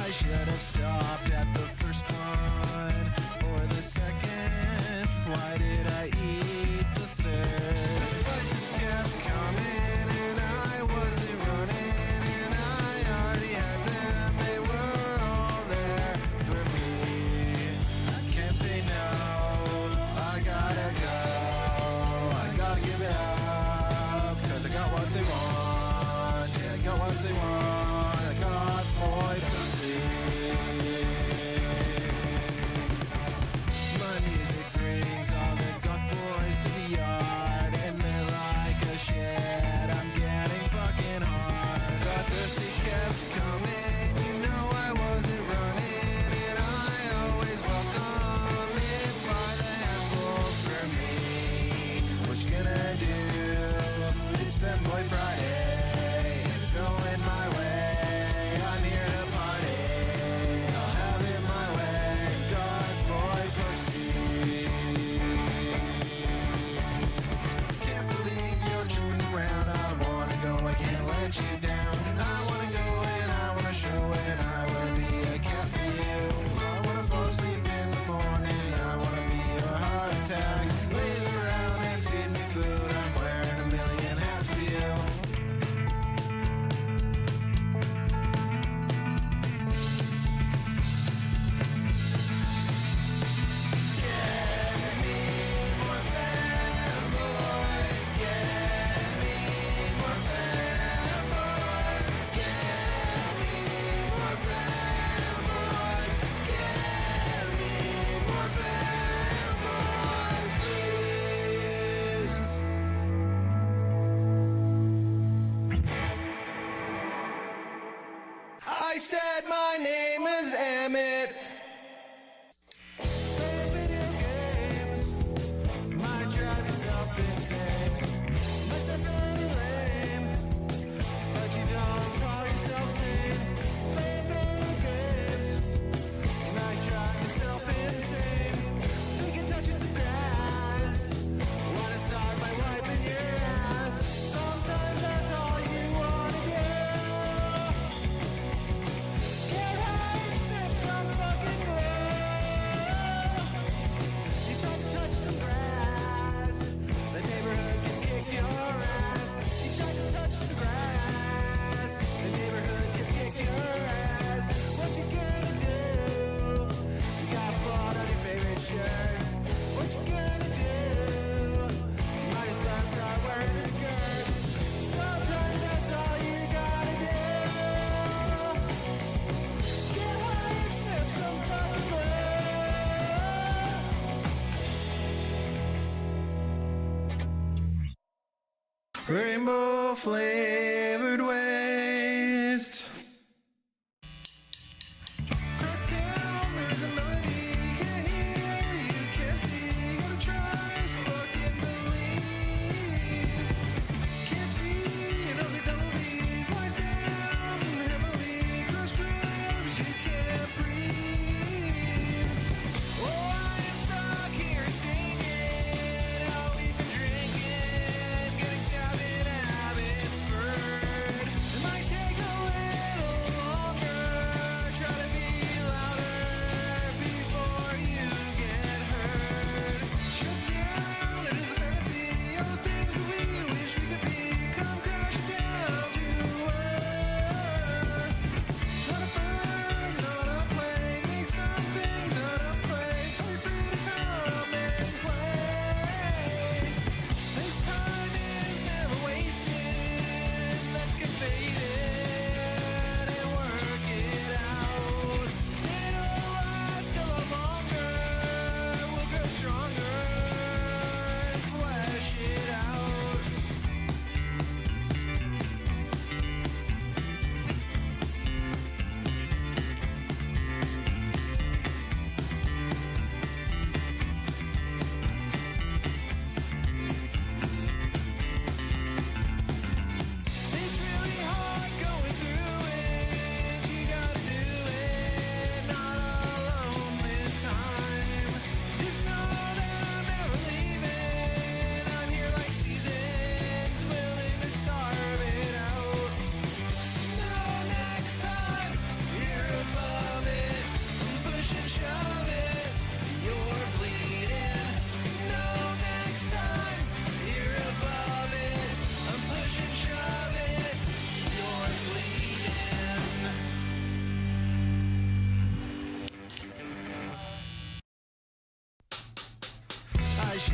I should have stopped at the first one or the second. Why did I eat the third? The slices kept coming and I wasn't running, and I already had them. They were all there for me. I can't say no. I gotta go. I gotta give it up, 'cause I got what they want. Yeah, I got what they want. I got boy pussy. My music brings all the goth boys to the yard, and they're like a shit. I'm getting fucking hard. The thirsty kept coming. You know I wasn't running, and I always welcome it by the handful for me. What you gonna do? It's Femboy Friday. It's going my way. I'm here to party. I'll have it my way. God boy pussy. Can't believe you're tripping around. I wanna go, I can't let you down. I wanna go and I wanna show, and I will be a cat for you. I wanna fall asleep in the morning. I wanna be your heart attack. Laze around and feed me food. I'm wearing a million hats for you. Get me more fanboys. Get me more fanboys. Get me more fanboys. Get me more fanboys, please. I said my name is Emmett. Play video games might drive yourself insane. Must have been lame, but you don't call yourself sane. Play video games, you might drive yourself insane. Thinking touching some grass, wanna start by wiping your ass. Sometimes that's all you wanna do. Get high and sniff some fucking glue. You try to touch some grass, the neighborhood gets kicked your ass. You try to touch some grass, the neighborhood gets kicked your ass. What you gonna do? You got blood on your favorite shirt. What you gonna do? You might as well start wearing a skirt. Sometimes that's all you gotta do. Get high and sniff some fucking glue. Rainbow flavored waste. Crosstown, there's a melody. Can't hear, you can't see. Gotta try, so fucking believe. Can't see, and all the doubles lies down heavily. Crushed ribs, you can't breathe. Oh, I am stuck here singing. Oh, we've been drinking, getting stabbed in Abbotsford. It might take a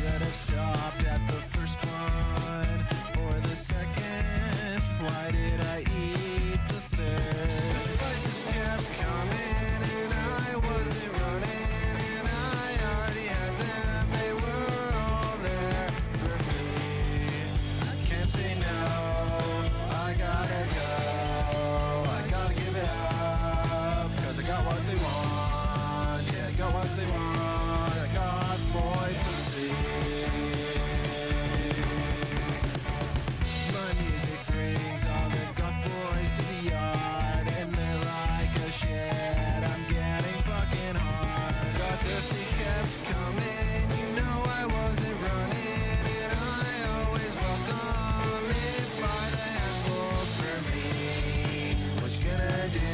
should have stopped at the first one or the second. Why did I eat the third? The spices kept coming and I wasn't running, and I already had them. They were all there for me. I can't say no. I gotta go. I gotta give it up, 'cause I got what they want. Yeah, I got what they want. I got boy pussy. My music brings all the goth boys to the yard, and they're like a shed. I'm getting fucking hard. Gothursy kept coming, you know I wasn't running, and I always welcome it by the handful for me. What you gonna do?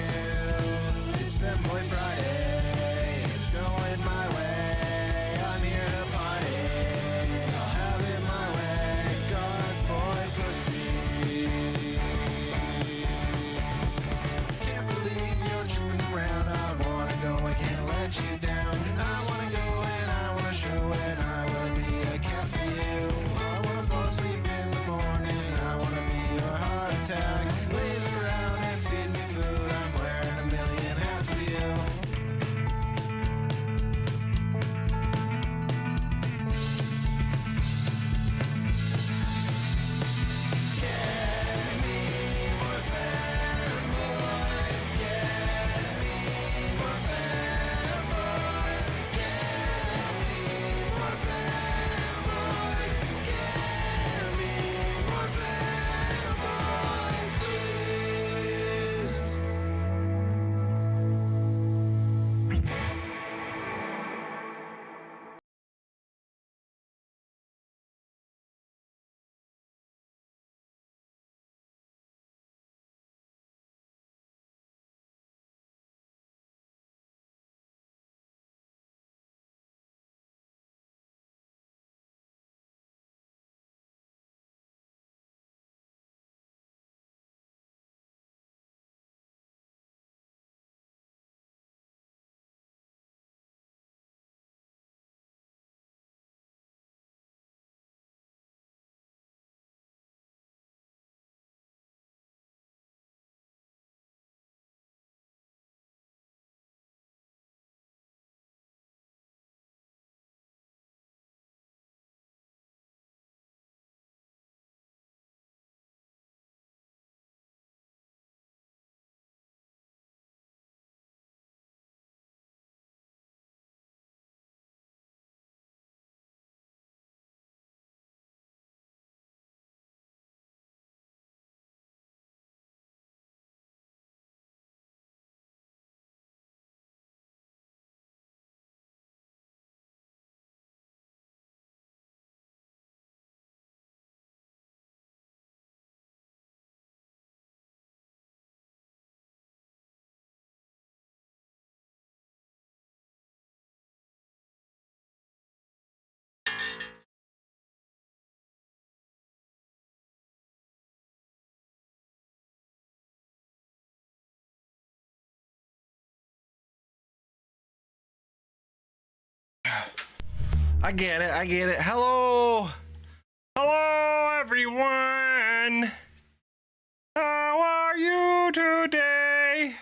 It's Femboy Friday. It's going my way. I'm here to party. I'll have it my way. Goth boy pussy. Can't believe you're tripping around. I wanna go, I can't let you down. I wanna go and I wanna show, and I will be a cat for you. I wanna fall asleep in the morning. I wanna be your heart attack. Laze around and feed me food. I'm wearing a million hats for you. Get me more fanboys. Get me more fanboys. Get me more fanboys. Get me more fanboys, please. I get it. I get it. Hello. Hello, everyone. How are you today?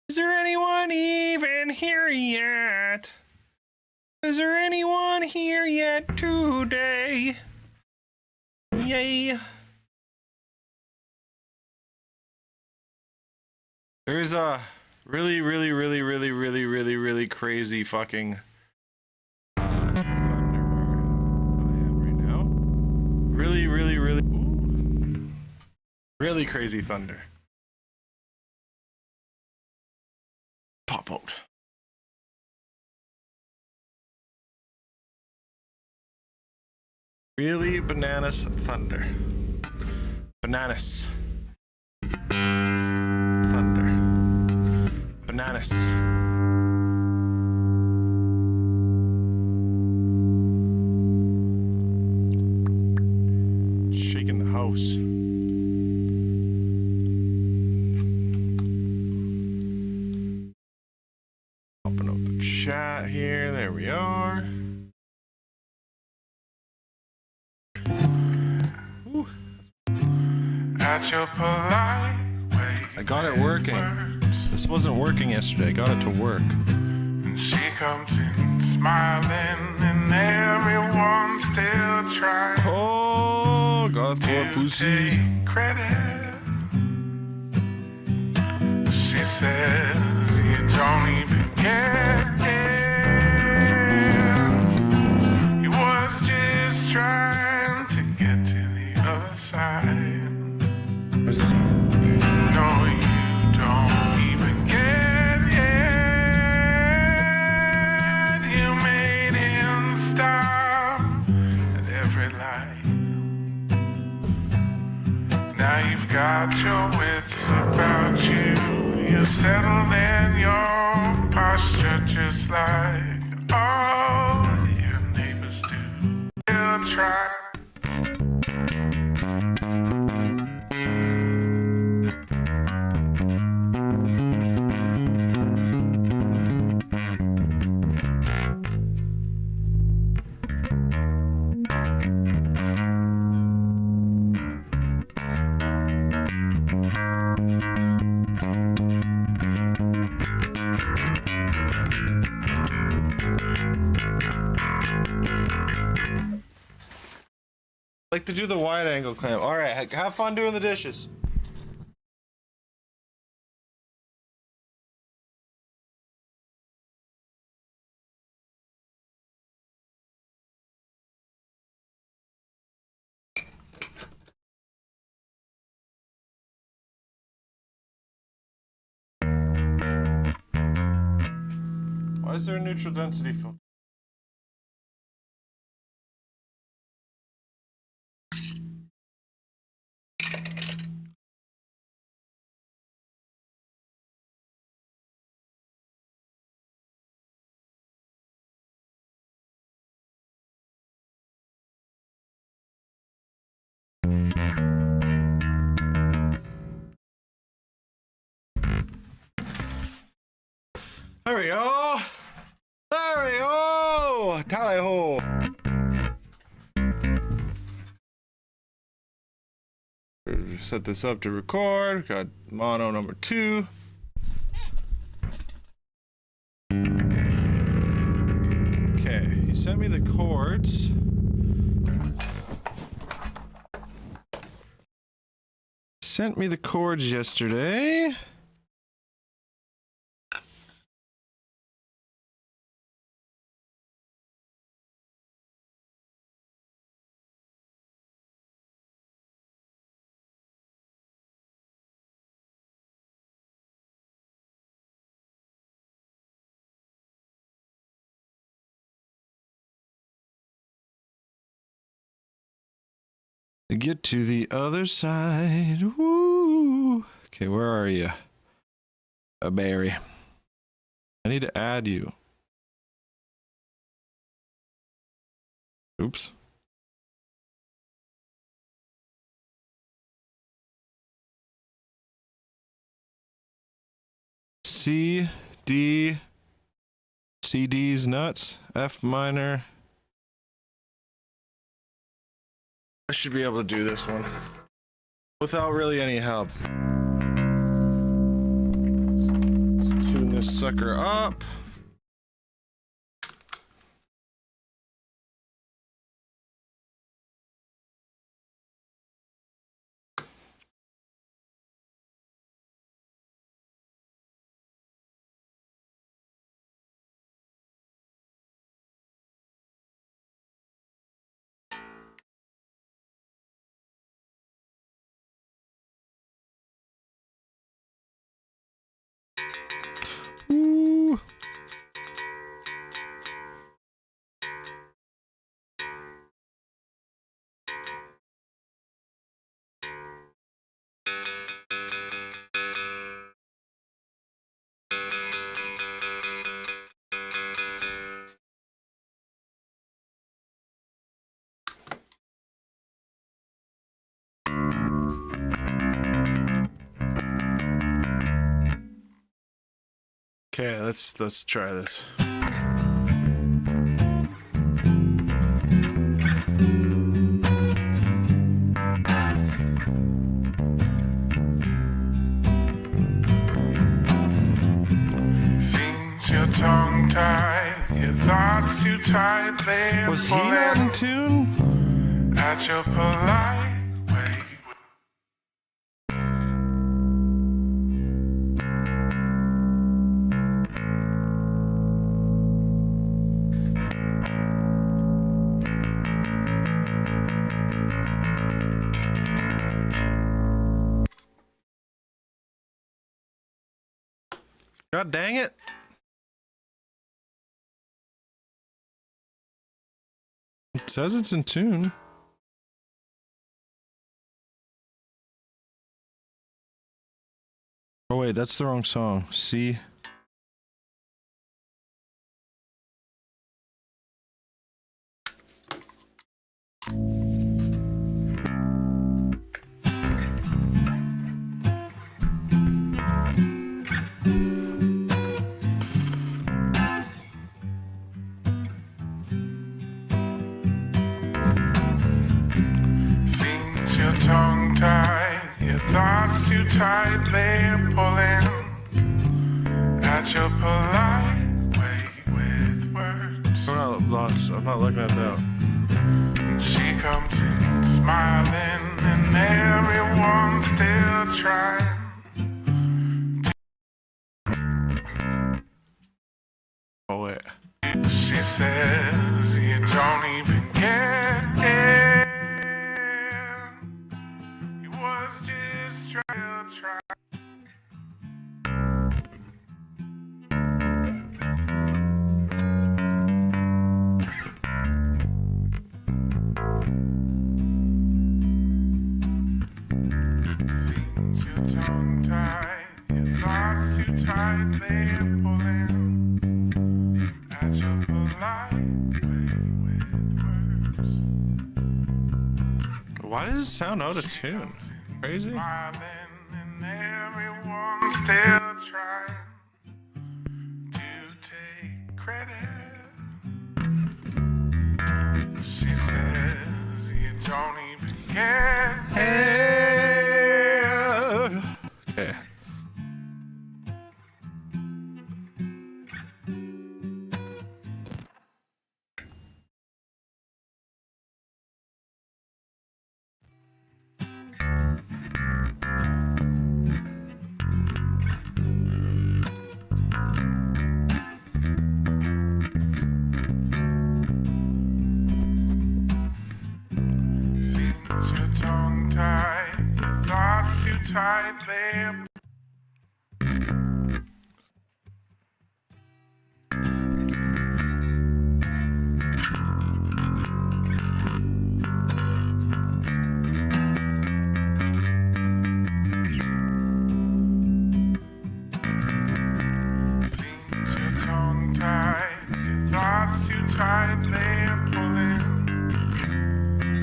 Is there anyone even here yet? Is there anyone here yet today? Yay. There's a really crazy fucking thunder where I am right now. Really crazy thunder. Pop out. Really bananas thunder. Bananas. Thunder. Bananas. Shaking the house. Open up the chat here. There we are. At your polite way. I got it working. This wasn't working yesterday. I got it to work. And she comes in smiling, and everyone still tries Oh, Gothcore to pussy. take credit. She says you don't even get it. He was just trying to get to the other side. No, you don't even get it. You made him stop at every light. Now you've got your wits about you. You're settled in your posture just like all your neighbors do. They'll try. Like to do the wide angle clamp. All right, have fun doing the dishes. Why is there a neutral density filter? There we go. There we go. Tally ho. Set this up to record. Got mono number 2. Okay, you sent me the chords. Sent me the chords yesterday. To get to the other side. Woo. Okay, where are you? Barry. I need to add you. Oops. C, D, C, D's nuts, F minor. I should be able to do this one without really any help. Let's tune this sucker up. Ooh. Okay, let's try this. tightly Was he not in tune? at your polite way. God dang it. It says it's in tune. Oh wait, that's the wrong song. See? Seems you're tongue-tied, your thoughts too tight, they're pulling at your polite way with words. I'm not looking at that. And she comes in smiling, and everyone's still trying. Oh wait. She says you don't even get it. It was just trying to try. Seems your tongue tied, your thoughts too tight, they're pulling at your polite way with words. Why does it sound out of tune? Crazy? Smiling and everyone's still trying to take credit. She says you don't even get it. Okay. Seems your tongue tied, your thoughts too tight, they're Seems your tongue tied, your thoughts too tight, they're pulling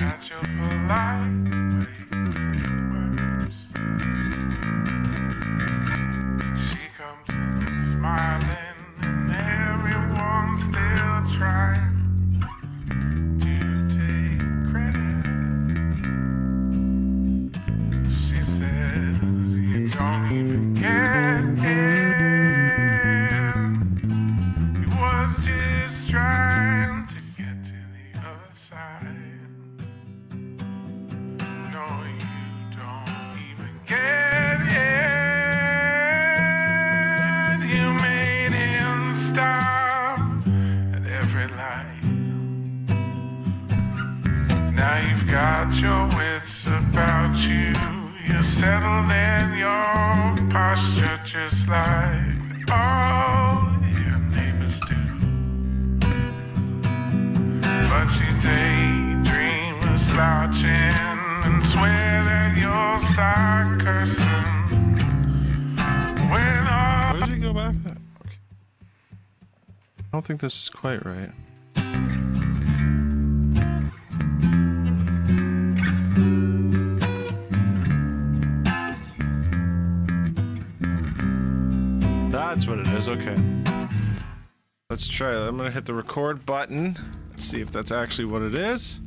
at your polite way with words. She comes in smiling, and everyone's still trying to take credit. She says you don't even get it. He was just trying to get to the other side. No, you don't even get it. You made him stop at every light. Now you've got your wits about you. You're settled in your posture just like all your neighbors do. But you daydream of slouching and swear that you'll start cursing when all Where did he go back then? Okay. I don't think this is quite right. That's what it is, okay. Let's try that. I'm gonna hit the record button. Let's see if that's actually what it is.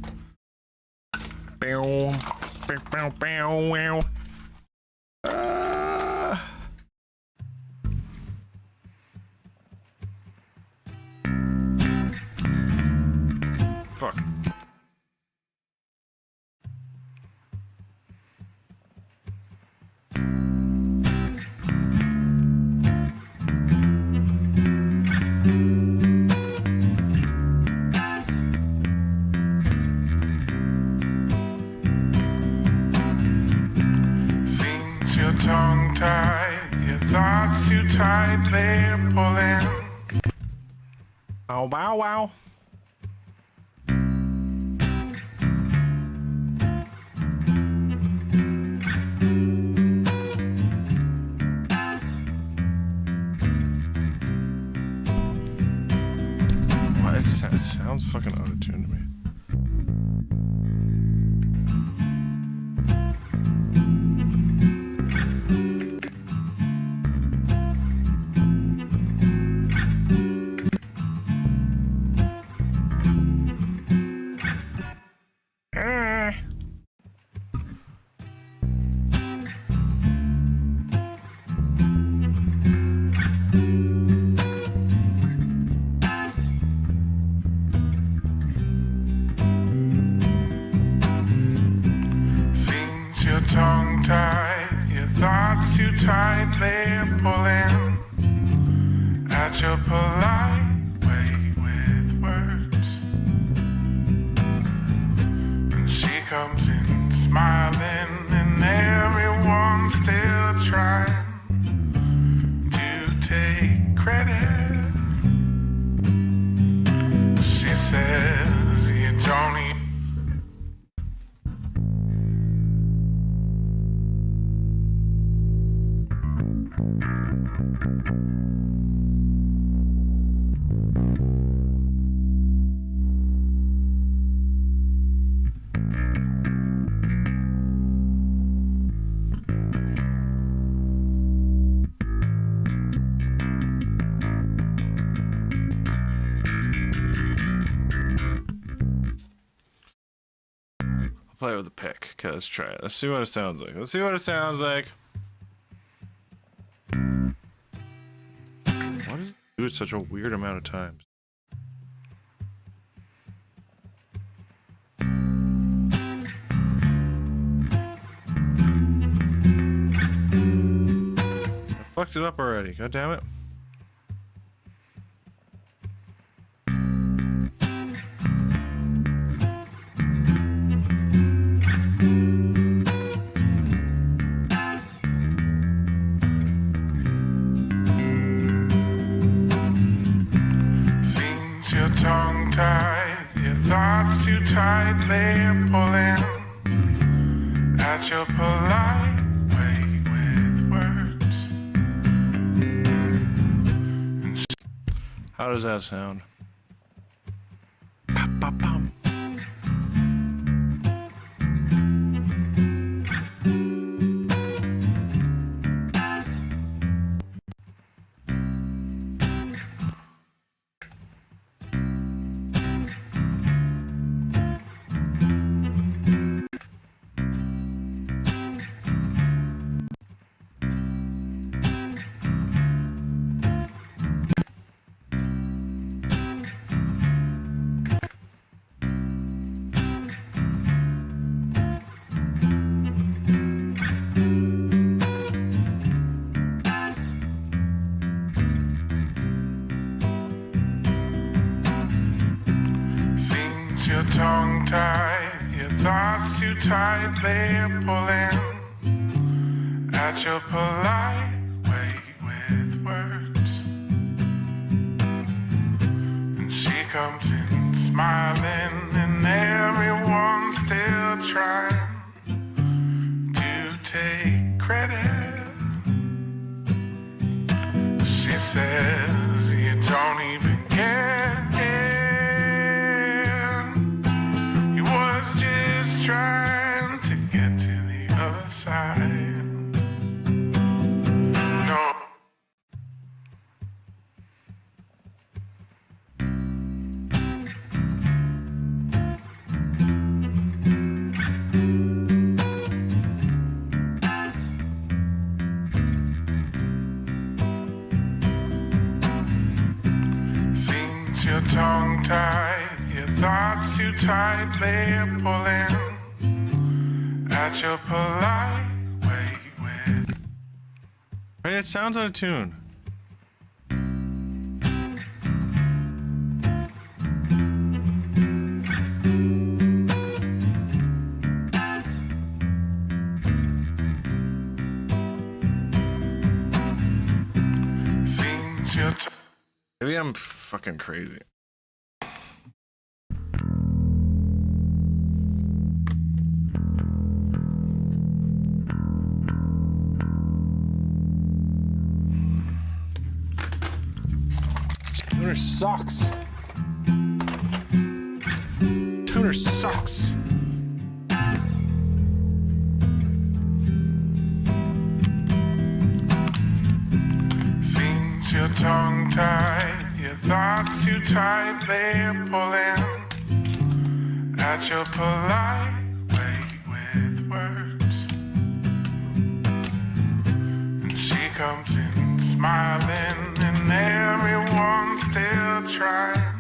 Bow, bow, bow, bow, wow. Fuck. Seems you're tongue tied, your thoughts too tight, they're pulling. Oh, wow, wow. What? It sounds fucking auto-tuned to me. Seems you're tongue tied, your thoughts too tight, they're pulling at your polite way with words. And she comes in smiling, and everyone's still trying to take credit. She says you don't even. Play with the pick. Okay, let's try it. Let's see what it sounds like. Let's see what it sounds like. Why does it do it such a weird amount of times? I fucked it up already. God damn it. Seems you're tongue tied, your thoughts too tight, they're pulling at your polite way with words. And How does that sound? Ba-ba-bum. seems you're tongue tied, your thoughts too tight, they're pulling at your polite way with words. And she comes in smiling, and everyone's still trying to take credit. She says you don't even get in. He was just trying to get to the other side. No. thoughts too tight, they're pulling at your polite way with. Hey, it sounds out of tune. Seems you're Maybe I'm fucking crazy. Tuner sucks. Tuner sucks. Seems your tongue tied, your thoughts too tight, they're pulling at your polite way with words. And she comes in smiling, and everyone's still trying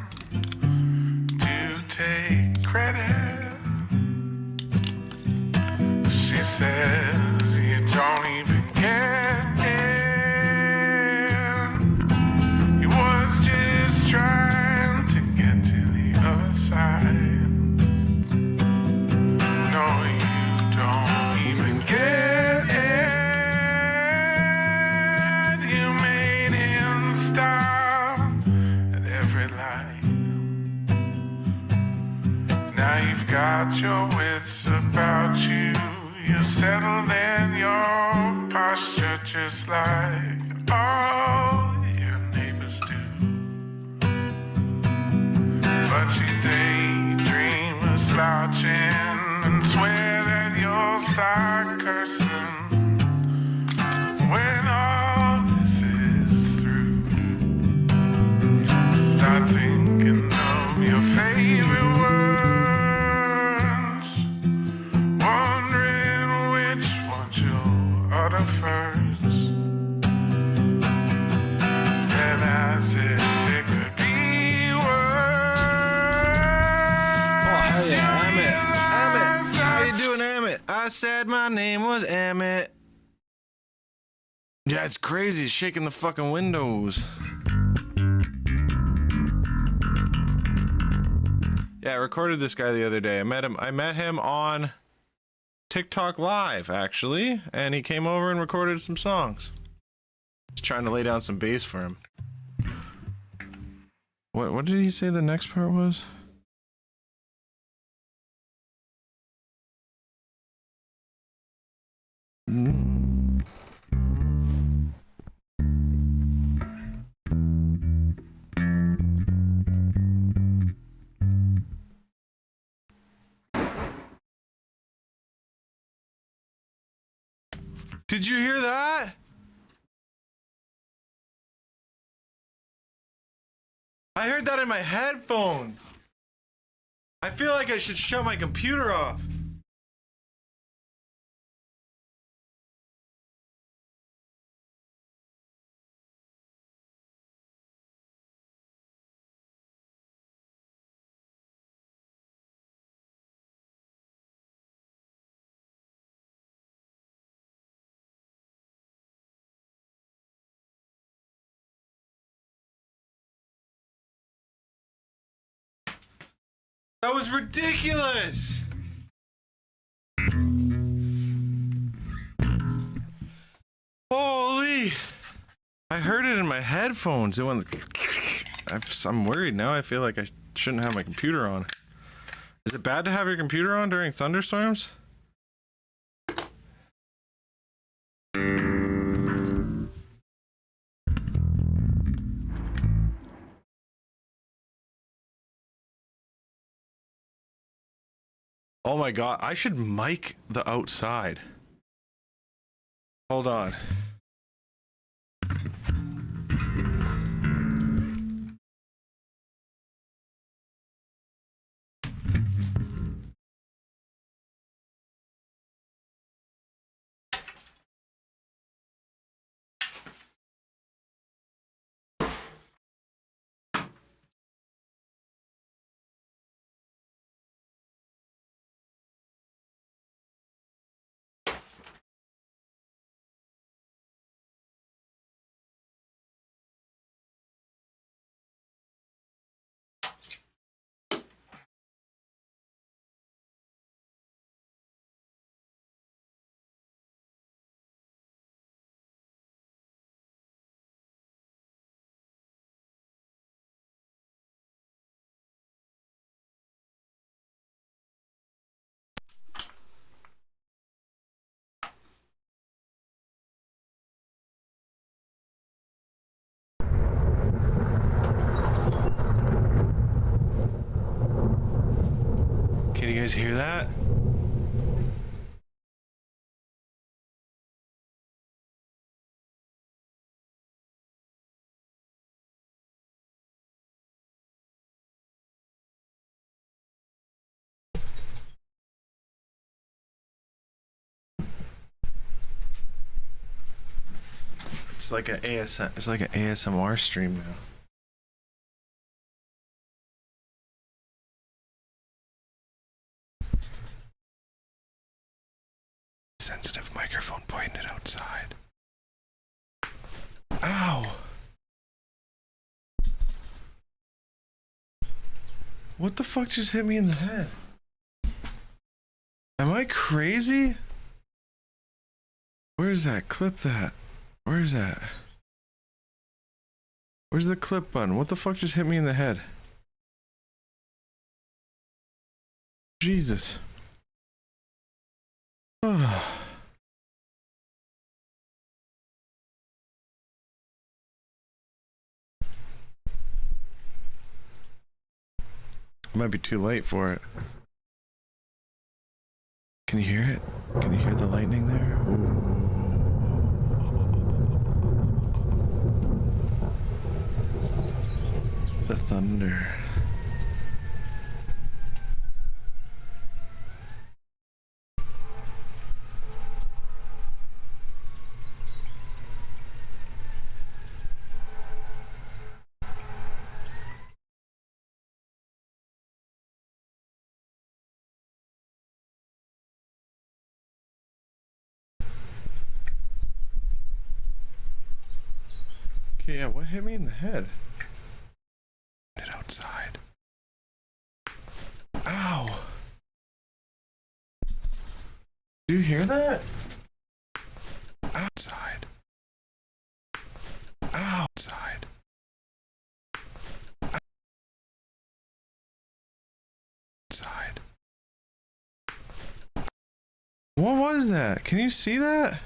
to take credit. She says you don't even get in. He was just trying to get to the other side. No, you don't even get in. You made him stop at every light. Now you've got your wits about you. You're settled in your posture just like all your neighbors do. But you daydream of slouching and swear that you'll start cursing when all this is through. Start thinking of your favorite words, wondering which one you'll utter first. And as if it could be worse. Oh, hell you yeah, Emmett. Emmett. realize How you that doing, Emmett? I said my name was Emmett. Yeah, it's crazy. It's shaking the fucking windows. Yeah, I recorded this guy the other day. I met him on TikTok Live, actually, and he came over and recorded some songs. Just trying to lay down some bass for him. What did he say the next part was? Did you hear that? I heard that in my headphones. I feel like I should shut my computer off. That was ridiculous. Holy. I heard it in my headphones. It went. I'm worried now. I feel like I shouldn't have my computer on. Is it bad to have your computer on during thunderstorms? Oh my god, I should mic the outside. Hold on. Can you guys hear that? It's like an ASMR stream now. Sensitive microphone pointed outside. Ow! What the fuck just hit me in the head? Am I crazy? Where's that? Clip that. Where's that? Where's the clip button? What the fuck just hit me in the head? Jesus. I might be too late for it. Can you hear it? Can you hear the lightning there? Ooh. The thunder. Okay, yeah, what hit me in the head? It outside. Ow! Do you hear that? Outside. Outside. Outside. What was that? Can you see that?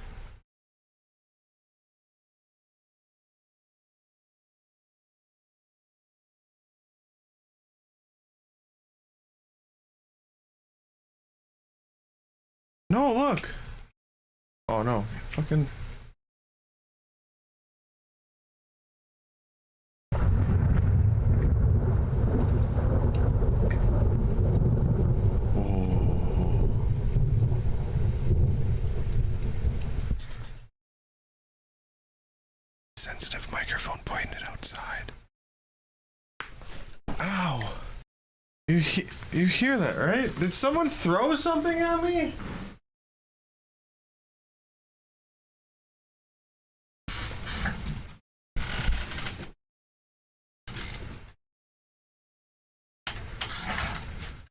No, look. Oh no, fucking. Oh. Sensitive microphone pointed outside. Ow. You hear that, right? Did someone throw something at me?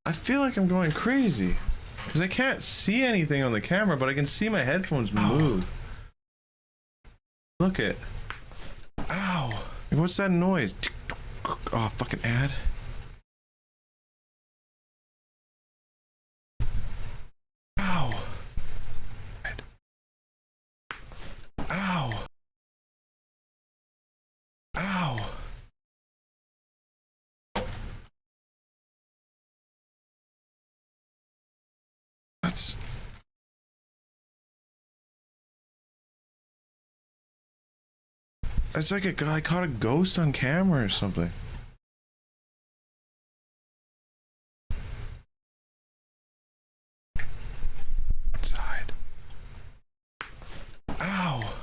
I feel like I'm going crazy because I can't see anything on the camera, but I can see my headphones move. Look it. Ow. What's that noise? Oh, fucking ad. Ow. Ow. Ow. That's... It's like a guy caught a ghost on camera or something. Outside. Ow.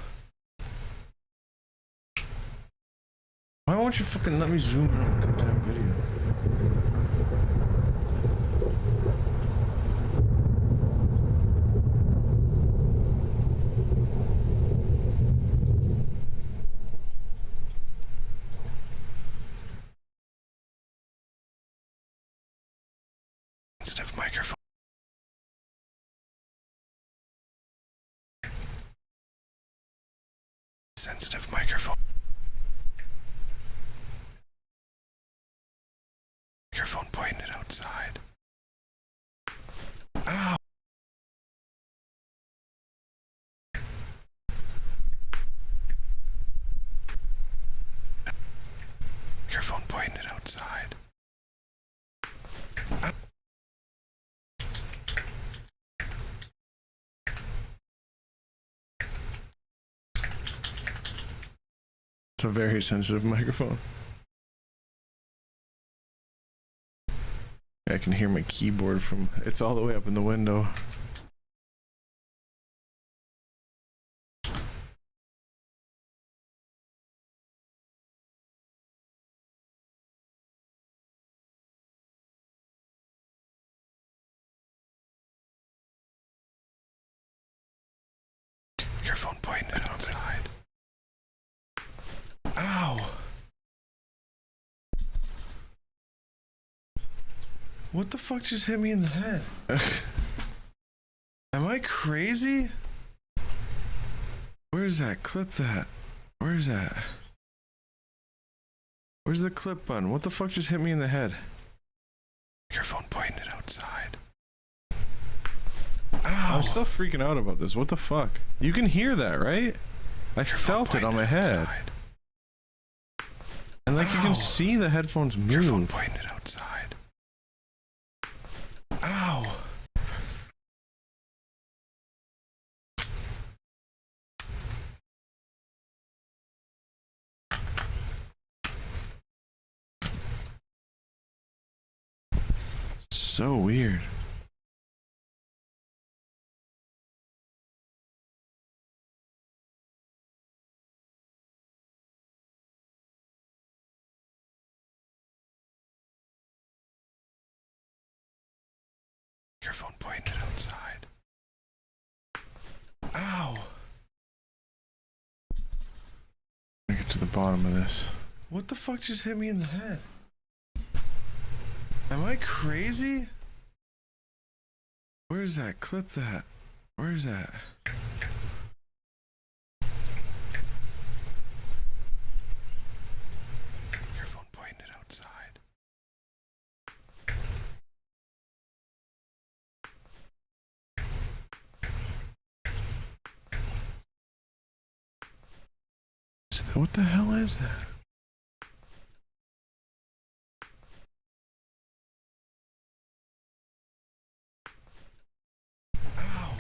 Why won't you fucking let me zoom in on the goddamn video? Sensitive microphone. Sensitive microphone. Microphone pointed outside. Ow. Microphone pointed outside. It's a very sensitive microphone. I can hear my keyboard from... It's all the way up in the window. Your phone pointing it outside. Ow! What the fuck just hit me in the head? Am I crazy? Where's that? Clip that. Where's that? Where's the clip button? What the fuck just hit me in the head? Your phone pointing it outside. Ow. I'm still freaking out about this. What the fuck? You can hear that, right? I felt it on my head. Outside. And like you can see the headphones move. Your phone pointing it outside. Ow. So weird. Your phone pointing it outside. Ow. I get to the bottom of this. What the fuck just hit me in the head? Am I crazy? Where's that? Clip that. Where's that? Your phone pointing it outside. What the hell is that? Ow.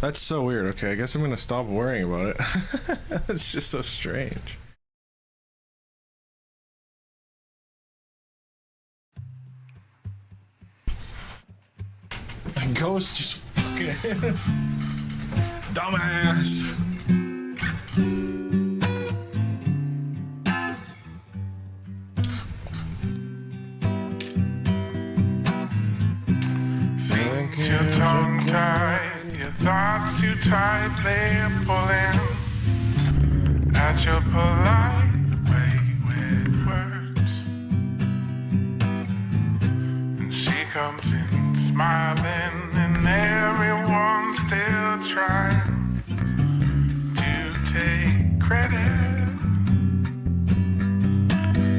That's so weird. Okay, I guess I'm gonna stop worrying about it. It's just so strange. Ghost just fucking dumbass. Think your tongue tied, your thoughts too tight, they're pulling at your polite way with words. And she comes in smiling, and everyone's still trying to take credit.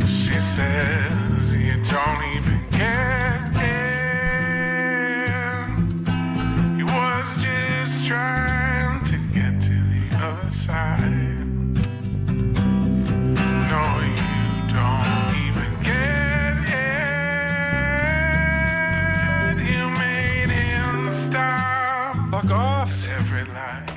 She says you don't even get in. He was just trying to get to the other side. No, you don't even get in. You made him stop. Fuck off. Every light.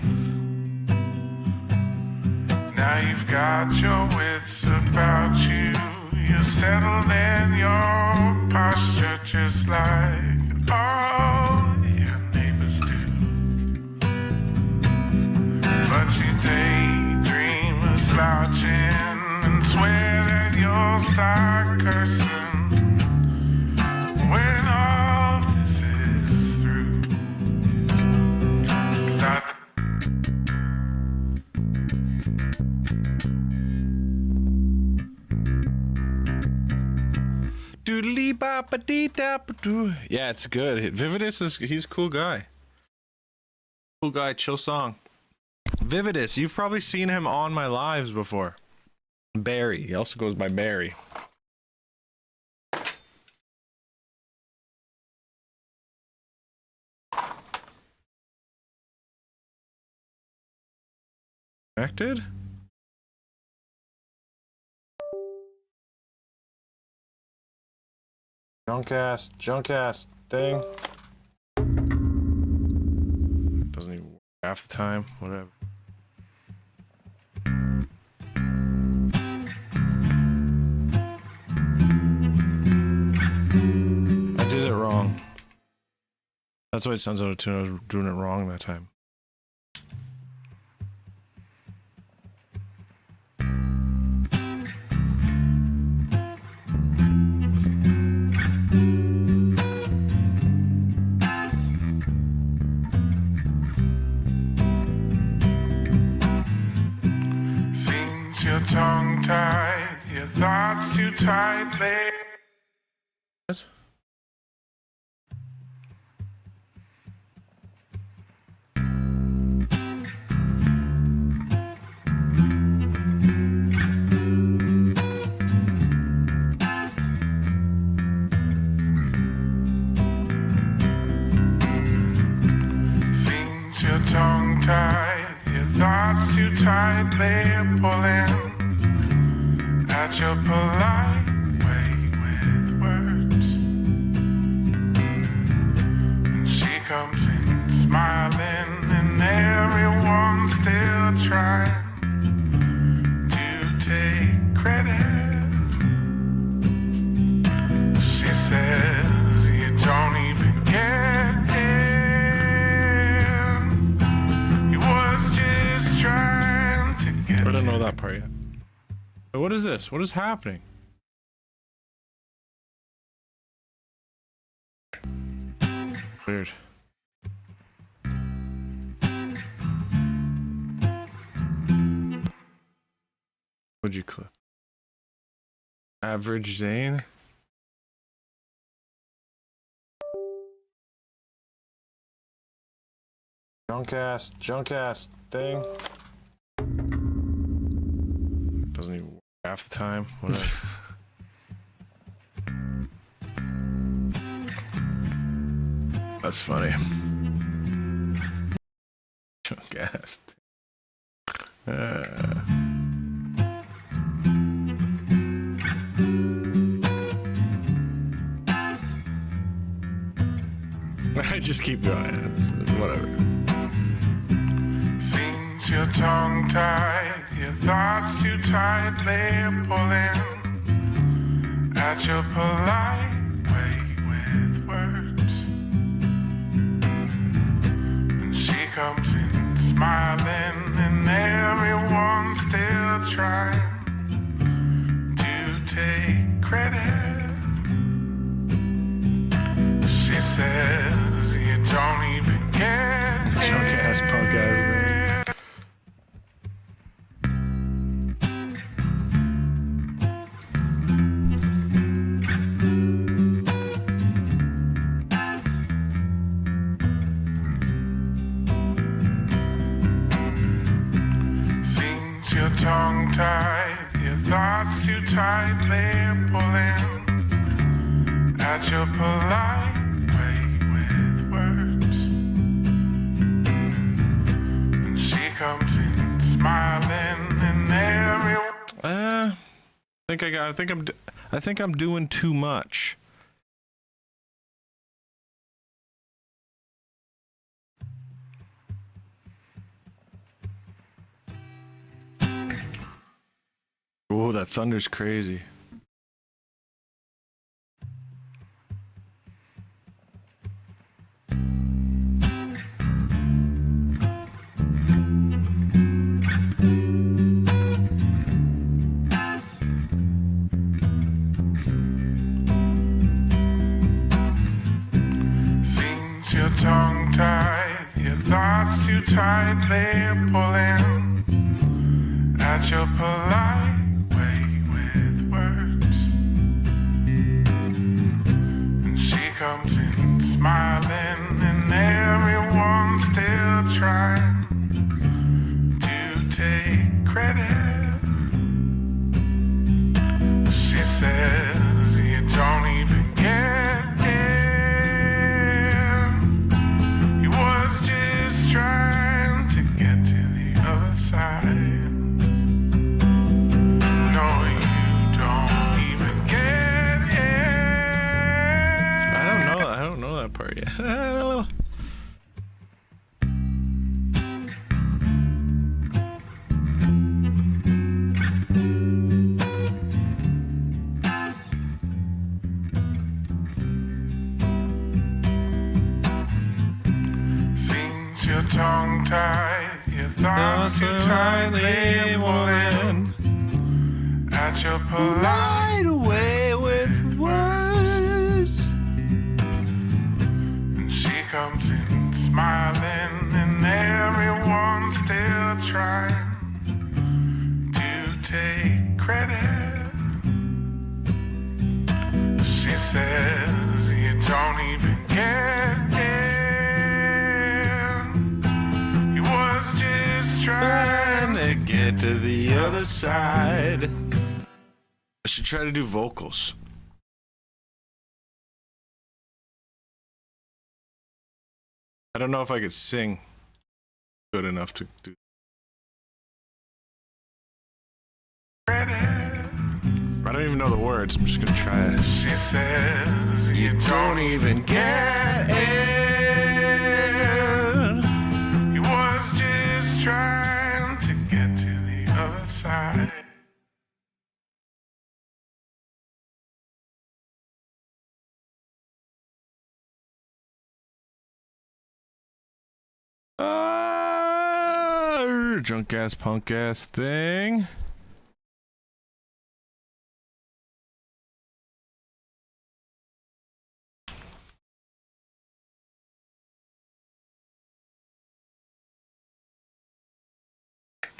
Now you've got your wits about you. You're settled in your posture just like all your neighbors do. But you daydream of slouching and swear that you'll start cursing when all this is through. Start Doodly bop a dee dap doo. Yeah, it's good. Vividus he's a cool guy. Cool guy, chill song. Vividus, you've probably seen him on my lives before. Barry. He also goes by Barry. Connected? Junk ass thing. Doesn't even work half the time. Whatever. I did it wrong. That's why it sounds out of tune. I was doing it wrong that time. Seems you're tongue tied, your thoughts too tight, they. What? Seems you're tongue tied, your thoughts too tight, they're pulling at your polite way with words. And she comes in smiling, and everyone's still trying to take credit. She says you don't even get in. You was just trying to get I don't know that part yet. But what is this? What is happening? Weird. What'd you clip? Average Zane? Junk ass thing. Doesn't even work half the time. Whatever. That's funny. Junk ass. I just keep going. It's whatever. Seems you're tongue tied, your thoughts too tight, they're pulling at your polite way with words. And she comes in smiling, and everyone's still trying to take credit. She says you don't even get Junk ass punk ass thing. Seems you're tongue tied, your thoughts too tight, they're pulling at your polite way with words. And she comes in smiling, and everyone. I think I'm doing too much. Oh, that thunder's crazy. Seems you're tongue tied, your thoughts too tight, they're pulling at your polite way with words. And she comes in smiling, and everyone's still trying to take credit. She says you don't even get in. You was just trying to get to the other side. No, you don't even get in. your tongue tied, your thoughts too tightly pulling at your polite. Light away with words. And she comes in smiling, and everyone's still trying to take credit. She says you don't even get it. He was just Trying trying to get to the other side. I should try to do vocals. I don't know if I could sing good enough to do. credit. I don't even know the words. I'm just gonna try it. She says you don't even get it. He was just trying to get to the other side. Drunk ass, punk ass thing.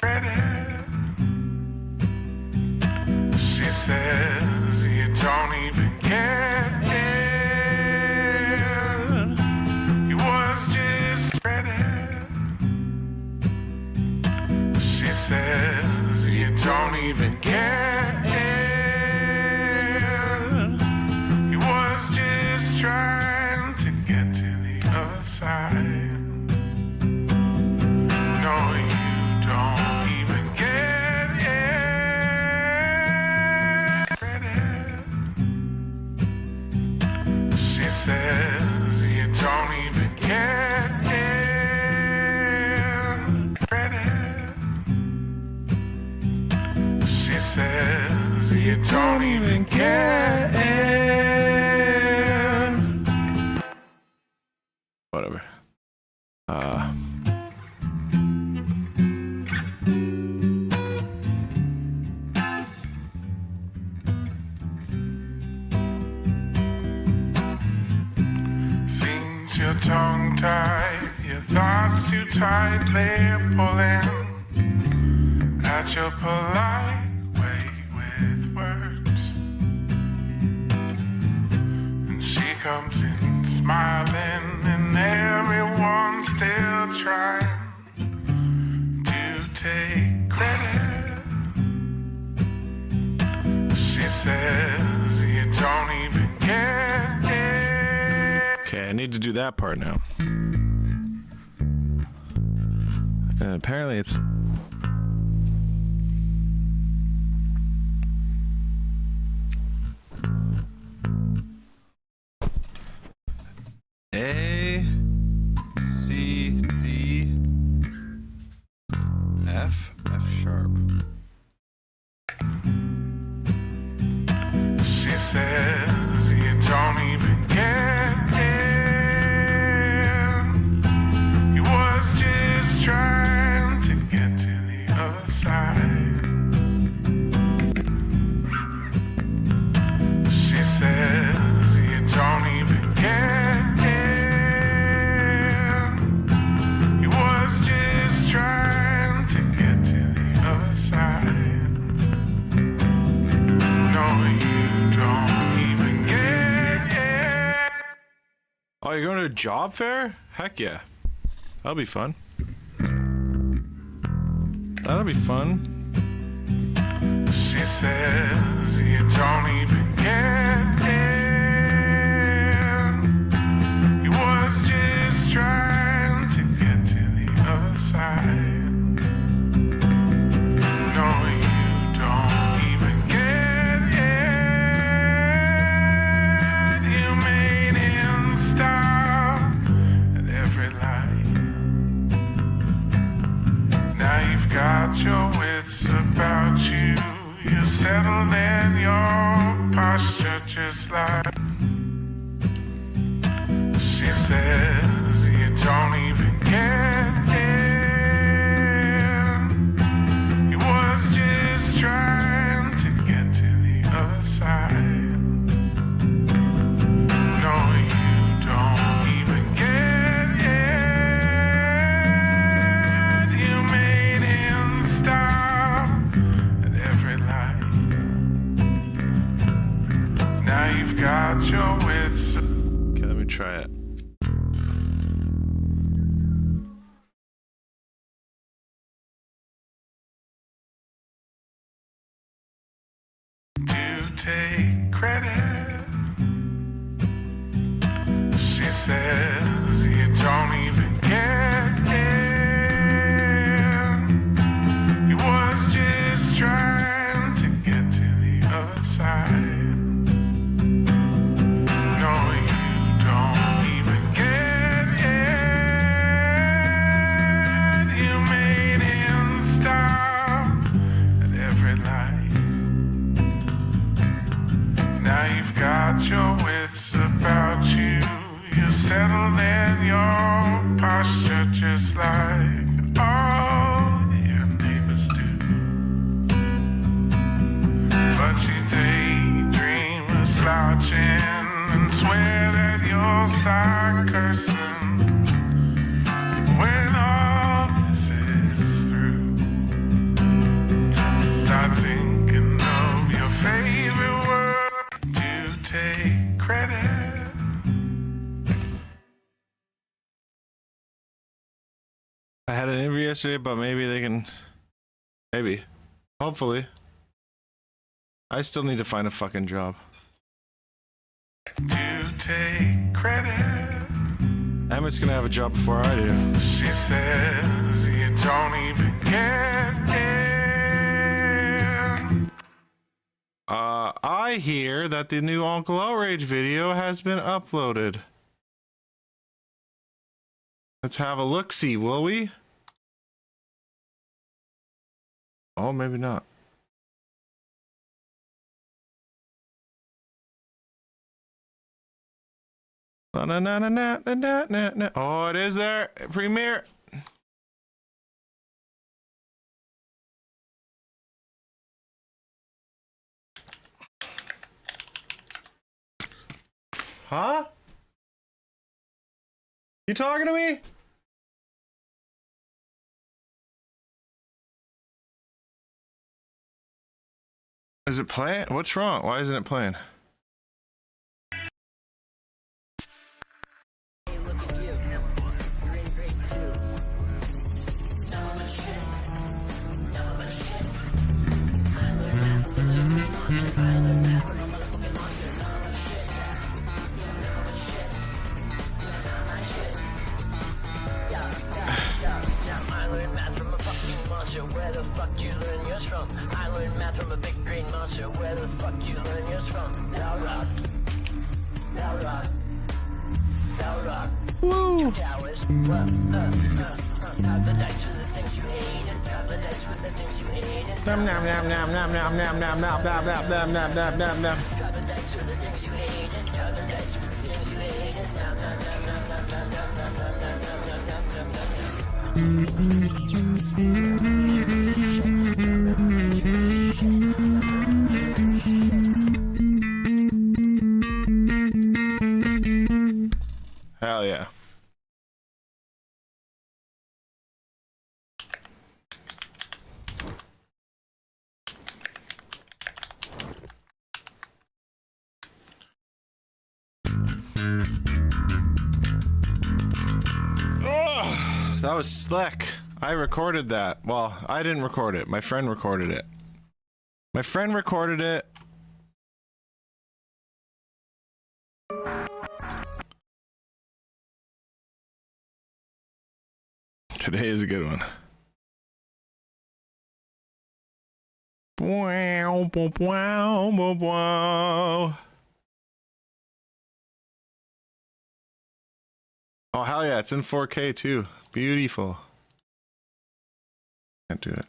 Credit. She says you don't even get it. He was just credit. She says you don't even get it. He was just trying to get to the other side. No, you don't even get it. Credit. She says you don't even get it. Credit. She says you don't even get it. Whatever. Seems your tongue tied, your thoughts too tight, they're pulling at your polite way with words. And she comes in smiling, and everyone's still trying to take credit. She says you don't even get it. Okay, I need to do that part now. And apparently it's A, C, D, F, F sharp. She says you don't even get it. He was just trying to get to the other side. She says you don't even get it. He was just trying to get to the other side. No, you don't even get it. Oh, you're going to a job fair? Heck yeah. That'll be fun. That'll be fun. She says you don't even get it. He was just trying to get to the other side. No, you don't even get it. You made him stop at every light. Now you've got your wits about you. You're settled in your posture just like. She says you don't even care. take credit. She says you don't even get in. He was just trying to get to the other side. No, you don't even get in. You made him stop at every light. Now you've got your wits about you. You're settled in your posture just like all your neighbors do. But you daydream of slouching and swear that you'll start cursing when all this is through. Start thinking of your favorite word to take credit. I had an interview yesterday, but maybe they can. Maybe. Hopefully. I still need to find a fucking job. To take credit. Emmett's gonna have a job before I do. She says you don't even get in. I hear that the new Uncle Outrage video has been uploaded. Let's have a look-see, will we? Oh, maybe not. Oh, it is there. Premiere. Huh? You talking to me? Is it playing? What's wrong? Why isn't it playing? Where the fuck you learn yours from? I learned math from a big green monster. Where the fuck you learn yours from? Thou rock. Thou rock. Thou rock. Woo! Towers. Have the dice for the things you hated. Have the dice for the things you hated. Nom nom nom nom nom nom nom nom nom nom nom nom nom nom nom nom. Have the dice for the things you hated. Have the dice for the things you hated. Nom nom nom nom nom nom nom nom nom nom nom Hell yeah. That was slick. I recorded that. Well, I didn't record it. My friend recorded it. My friend recorded it. Today is a good one. Wow, wow, wow, wow. Oh, hell yeah, it's in 4K too. Beautiful. Can't do it.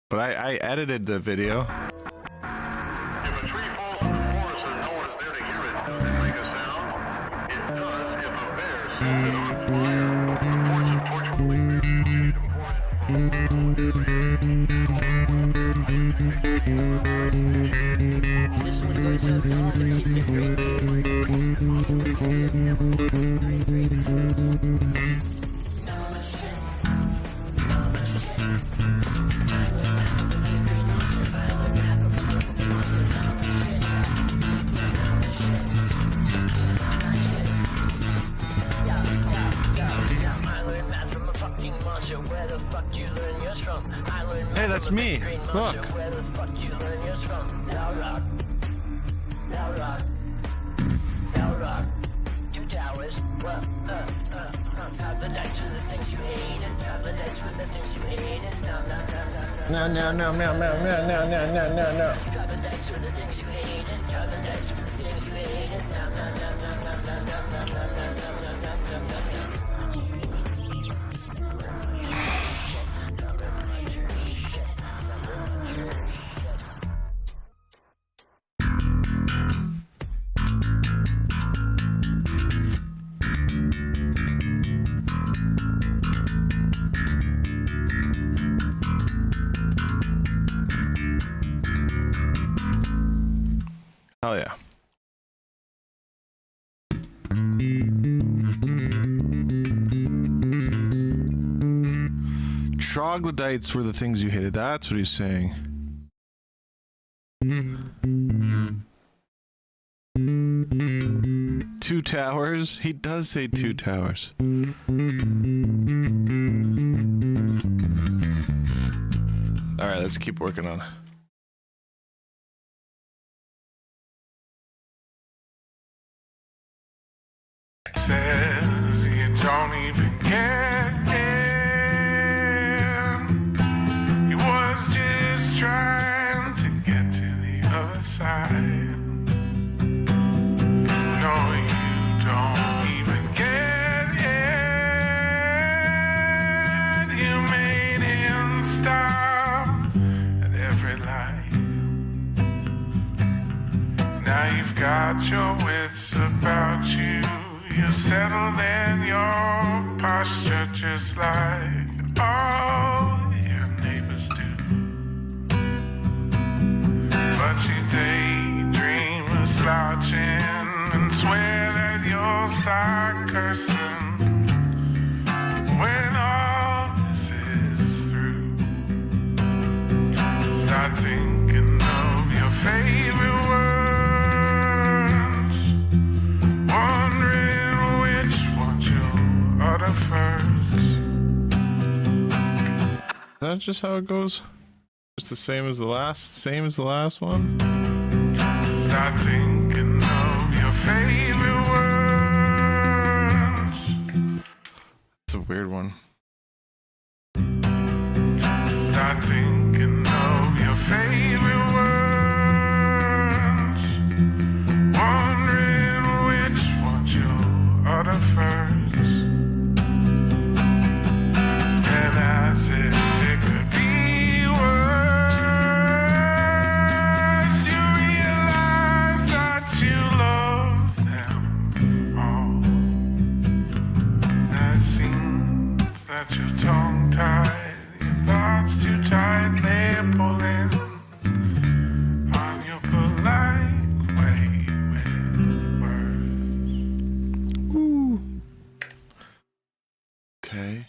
But I edited the video. If a tree falls on the forest and no one's there to hear it, does it make a sound? It does if a bear sets it on fire. Unfortunately, This one goes out to all the kids in grade 2. Hey, that's me. Look. Bell Rock. Bell Rock. 2 towers. Paradise with the things you hate and paradise with the things you hate and no. Paradise with the things you hate and paradise with the things you hate and Hell yeah. Troglodytes were the things you hated. That's what he's saying. Two towers? He does say 2 towers. Alright, let's keep working on it. Says you don't even get in. He was just trying to get to the other side. No, you don't even get in. You made him stop at every light. Now you've got your wits about you. You're settled in your posture just like all your neighbors do. But you daydream of slouching and swear that you'll start cursing when all this is through. Start thinking of your favorite words, wondering which one you'll utter first. Is that just how it goes? Just the same as the last one? Start thinking of your favorite words. It's a weird one. Start thinking of your favorite words, wondering which one you'll utter first. And as if it could be worse, you realize that you love them all. That seems that you're tongue-tied, your thoughts too tightly pulling on your polite way with words. Okay.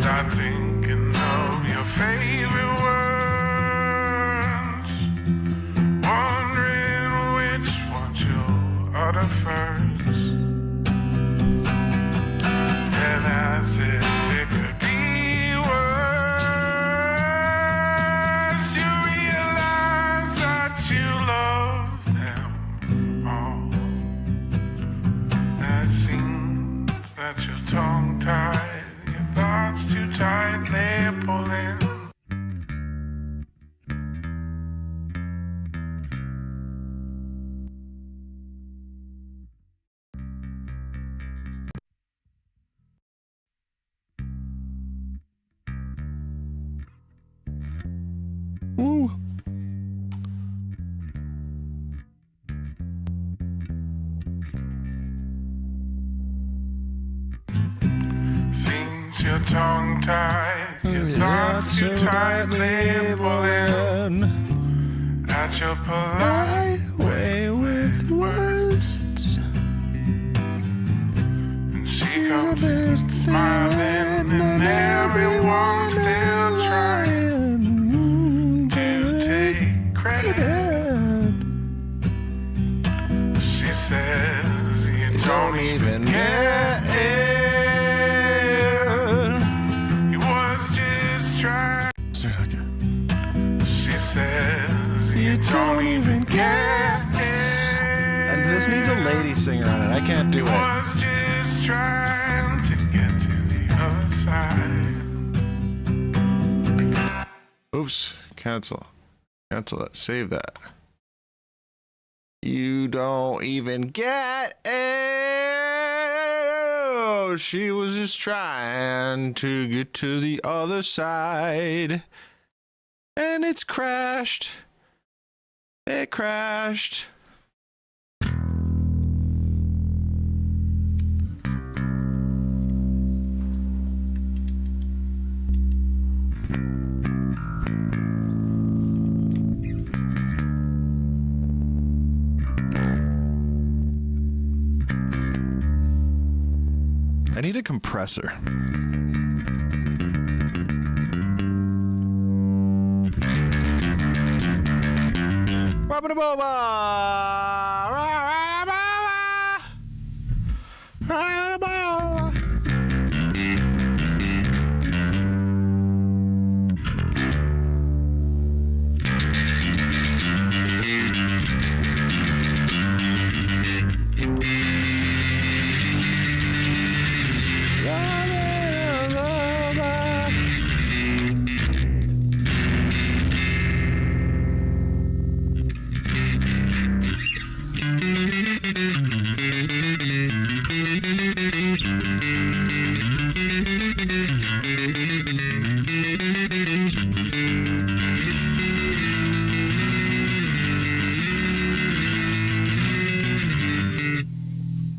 Start thinking of your favorite words, wondering which one you'll utter first. And as if it could be worse, you realize that you love them all. That seems that you're tongue-tied, your thoughts too tightly pulling. Ooh. Seems you're tongue-tied, your thoughts too tightly pulling at your polite way with words. And she comes in smiling, and everyone's still trying to take credit. She says you don't even get it. He was just trying. Sorry, okay. She says just needs a lady singer on it. I can't do it. Was just trying to get to the other side. Oops. Cancel. Cancel it. Save that. You don't even get it. She was just trying to get to the other side. And it's crashed. It crashed. I need a compressor.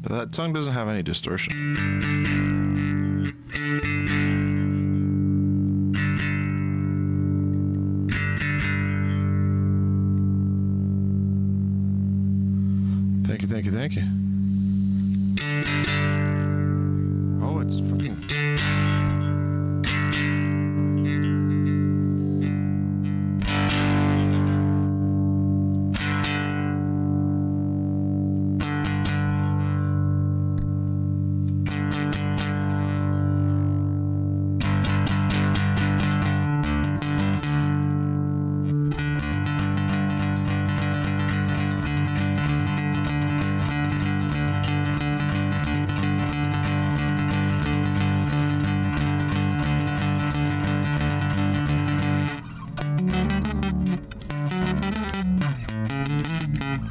That song doesn't have any distortion. Thank you, thank you, thank you. Oh, it's fucking...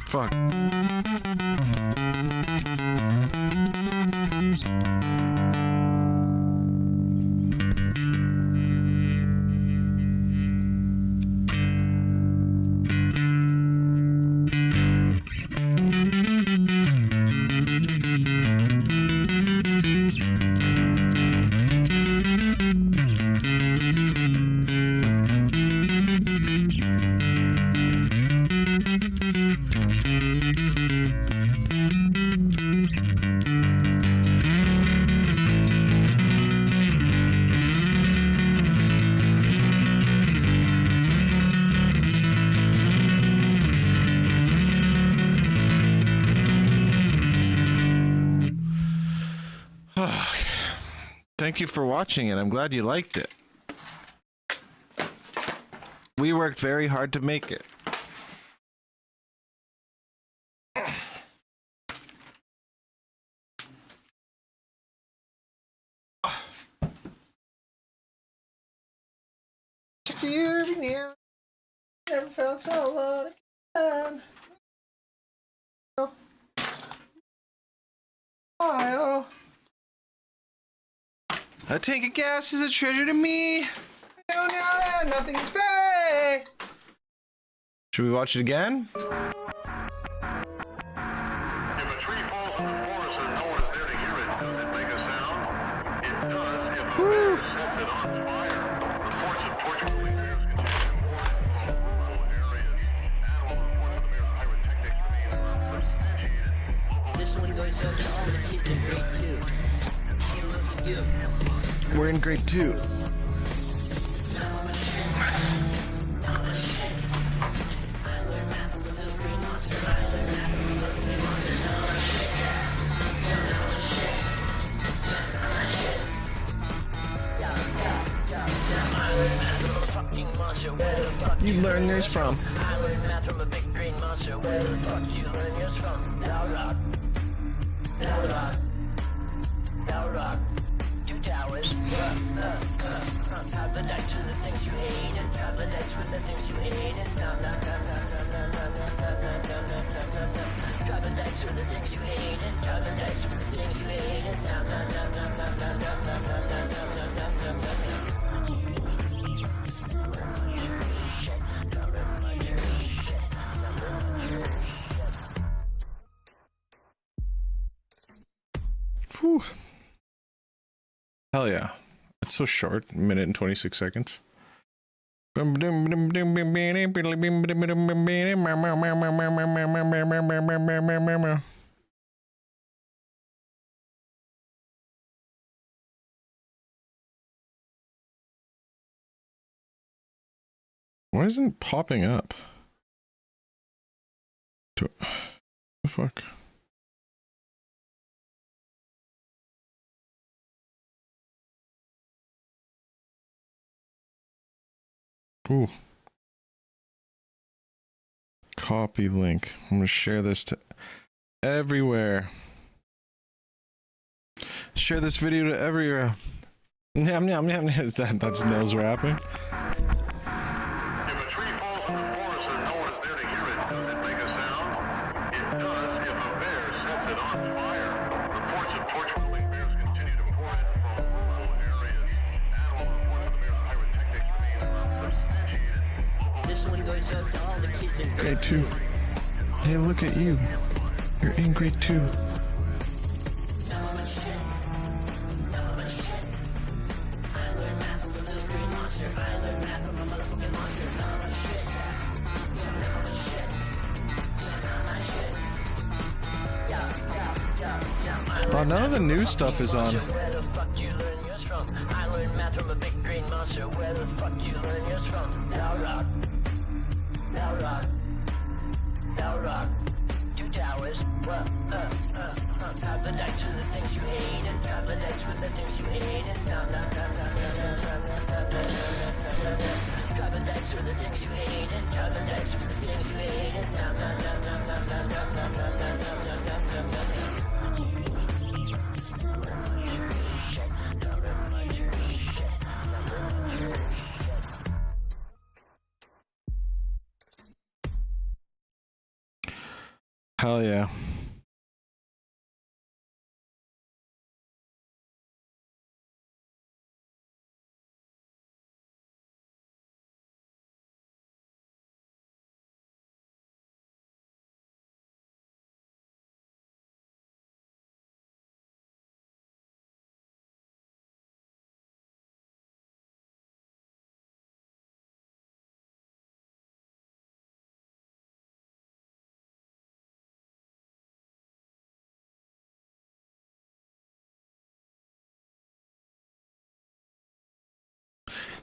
Fuck. Thank you for watching it. I'm glad you liked it. We worked very hard to make it. Never felt so alone again. A tank of gas is a treasure to me. I know now that nothing is fake. Should we watch it again? If a tree falls from the forest and no one is there to hear it, does it make a sound? It does if a bear sets it on fire. The force unfortunately bears condition more in rural areas. Animal reports of the bear's pyrotechnics remain substantiated. This one goes out to all the kids in grade 2. Hey, look at you. We're in grade 2. Fucking monster, where the fuck You learn yours from. I learned math from a big green monster. monster. Where the fuck you learn yours from? Bell Rock. Bell Rock. Bell Rock. Two towers. Have the dice with the things you hate and have the dice with the things you hate and have the dice with the things you hate and have the dice with the things you hate and Whew. Hell yeah. It's so short. Minute and 26 seconds. Why isn't it popping up? The fuck? Ooh. Copy link. I'm gonna share this to everywhere. Share this video to everywhere. Yum yum yum. Is that's nose rapping? If a tree falls from the forest and no one's there to hear it, does it make a sound? It does if a bear sets it on fire. Reports of torch-wielding bears continue to pour in from rural areas. Animal reports of the bear's pyrotechnics remain substantiated. this one goes out to all the kids in Grade 2. Hey, look at you. You're in grade 2. Oh, none of the new stuff is on. Where the fuck you learn yours from? I learned math from a big green monster. Where the fuck you learn yours from? Bell Rock. Bell Rock. Bell Rock. Two towers. Have the dice with the things you hate and have the dice with the things you hate and have the dice with the things you hate and have the dice with the things you hate and Hell yeah.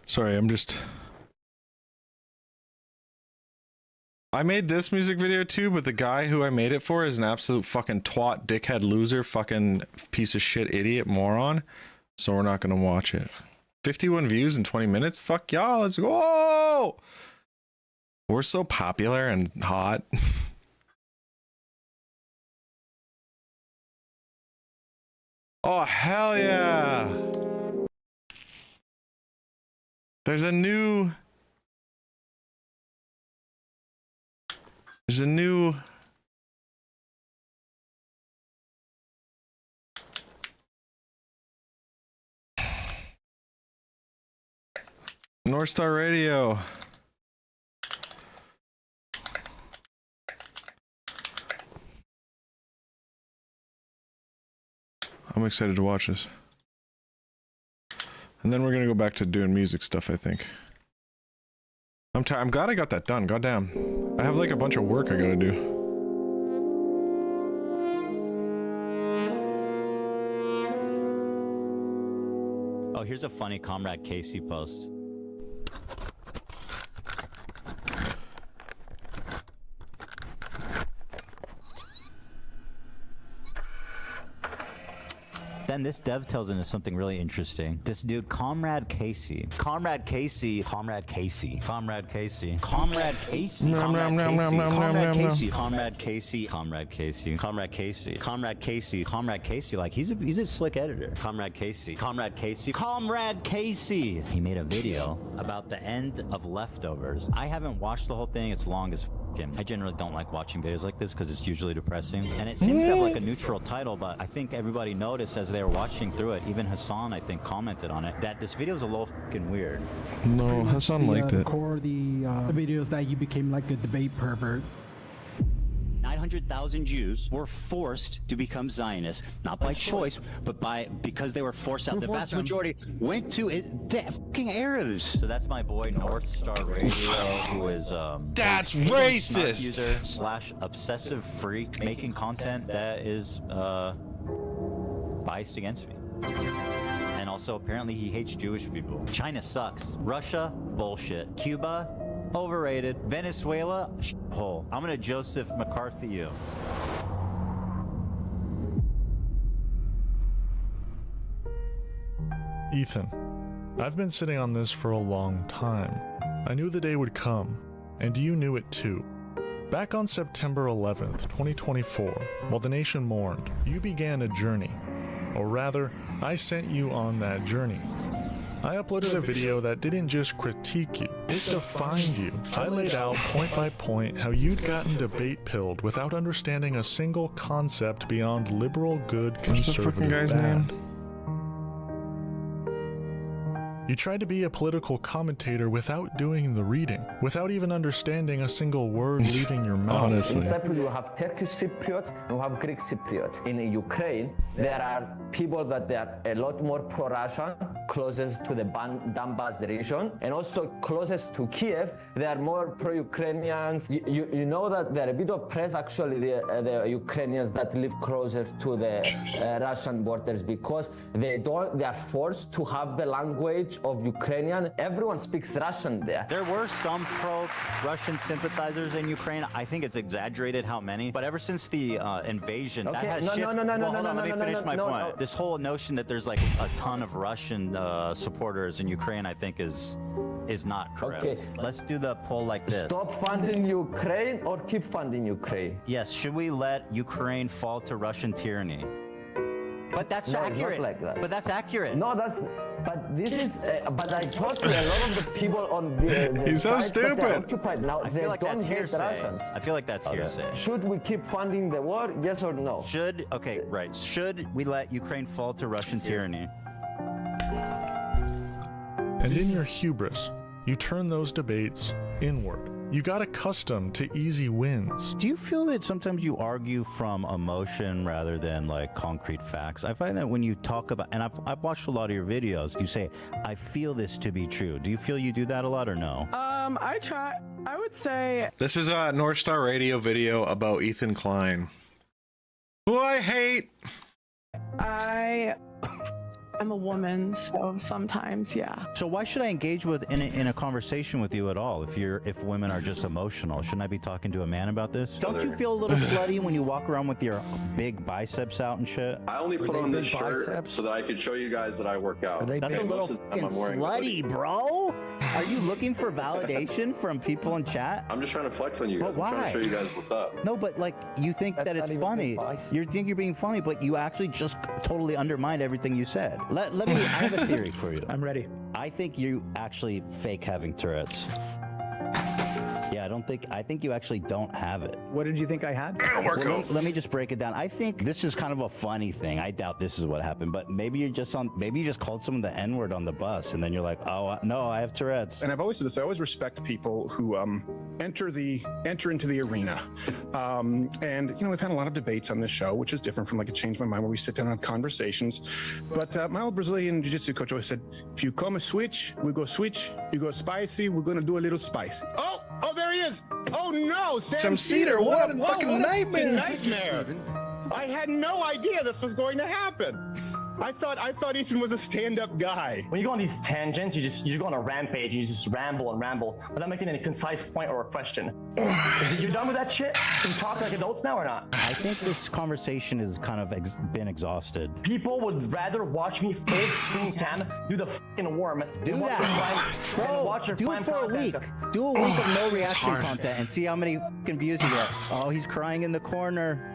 Sorry, I made this music video too, but the guy who I made it for is an absolute fucking twat, dickhead, loser, fucking piece of shit, idiot, moron. So we're not gonna watch it. 51 views in 20 minutes? Fuck y'all, let's go! We're so popular and hot. Oh, hell yeah! There's a new North Star Radio. I'm excited to watch this. And then we're gonna go back to doing music stuff, I think. I'm glad I got that done. Goddamn. I have like a bunch of work I gotta do. Oh, here's a funny Comrade Casey post. then this dev tells into something really interesting. This dude, Comrade Casey. Comrade Casey. Comrade Casey. Comrade Casey. Comrade Casey. Comrade Casey. Comrade Casey. Comrade Casey. Comrade Casey. Comrade Casey. Comrade Casey. Like he's a slick editor. Comrade Casey. Comrade Casey. Comrade Casey. He made a video about the end of Leftovers. I haven't watched the whole thing. It's long as I generally don't like watching videos like this because it's usually depressing. And it seems to have like a neutral title, but I think everybody noticed as they were watching through it, even Hassan, I think, commented on it, that this video is a little fucking weird. No, Hassan liked it. The core of the videos that you became like a debate pervert. 900,000 Jews were forced to become Zionists, not by choice, but because they were forced out. The vast majority went to the fucking Arabs. So that's my boy North Star Radio, who is That's a racist. user / obsessive freak making content that is biased against me. And also apparently he hates Jewish people. China sucks. Russia, bullshit. Cuba, overrated. Venezuela, hole. I'm gonna Joseph McCarthy you. Ethan, I've been sitting on this for a long time. I knew the day would come, and you knew it too. Back on September 11th, 2024, while the nation mourned, you began a journey. Or rather, I sent you on that journey. I uploaded a video that didn't just critique you, it defined you. I laid out point by point how you'd gotten debate pilled without understanding a single concept beyond liberal good, What's the fucking conservative guy's bad. name? You tried to be a political commentator without doing the reading, without even understanding a single word leaving your mouth. Honestly. In Cyprus, you have Turkish Cypriots and you have Greek Cypriots. In Ukraine, there are people that they are a lot more pro-Russian, closest to the Donbas region, and also closest to Kiev, they are more pro-Ukrainians. You know that there are a bit of press, actually, the Ukrainians that live closer to the Russian borders because they are forced to have the language of Ukrainian. Everyone speaks Russian there. There were some pro-Russian sympathizers in Ukraine. I think it's exaggerated how many. But ever since the invasion, that has shifted. Hold on, let me finish my point. This whole notion that there's like a ton of Russian supporters in Ukraine, I think is not correct. Okay. Let's do the poll like this. Stop funding Ukraine or keep funding Ukraine? Yes, should we let Ukraine fall to Russian tyranny? But that's No, it's not accurate. like that. But that's accurate. No, but this is, but I talked to a lot of the people on the He's so sites that they're stupid. occupied now. I They feel like don't that's hate the hearsay. Russians. I feel like that's hearsay. Should we keep funding the war? Yes or no? Right. Should we let Ukraine fall to Russian tyranny? And in your hubris, you turn those debates inward. You got accustomed to easy wins. Do you feel that sometimes you argue from emotion rather than like concrete facts? I find that when you talk about, and I've watched a lot of your videos, you say, I feel this to be true. Do you feel you do that a lot or no? I try. I would say This is a North Star Radio video about Ethan Klein, who I hate. I'm a woman, so sometimes, yeah. So why should I engage with in a conversation with you at all if women are just emotional? Shouldn't I be talking to a man about this? Don't you feel a little slutty when you walk around with your big biceps out and shit? I only put on this shirt so that I could show you guys that I work out. That's a little fucking slutty, bro. Are you looking for validation from people in chat? I'm just trying to flex on you guys. But I'm trying why? to show you guys what's up. No, but like you think that it's funny. You think you're being funny, but you actually just totally undermined everything you said. Let me. I have a theory for you. I'm ready. I think you actually fake having Tourette's. Yeah, I think you actually don't have it. What did you think I had? Well, let me just break it down. I think this is kind of a funny thing. I doubt this is what happened, but maybe you just called someone the N-word on the bus, and then you're like, oh no, I have Tourette's. And I've always said this. I always respect people who enter into the arena. And we've had a lot of debates on this show, which is different from like a Change My Mind, where we sit down and have conversations. But my old Brazilian jiu-jitsu coach always said, if you come a switch, we go switch. You go spicy, we're gonna do a little spicy. Oh, there he is. Oh no, Sam Cedar, what a fucking nightmare. I had no idea this was going to happen. I thought Ethan was a stand-up guy. When you go on these tangents, you go on a rampage, you just ramble and ramble without making any concise point or a question. You done with that shit? Can we talk like adults now or not? I think this conversation has kind of been exhausted. People would rather watch me full screen cam do the fucking worm. Do that, bro. Do it for a week. Do a week of no reaction content and see how many fucking views you get. Oh, he's crying in the corner.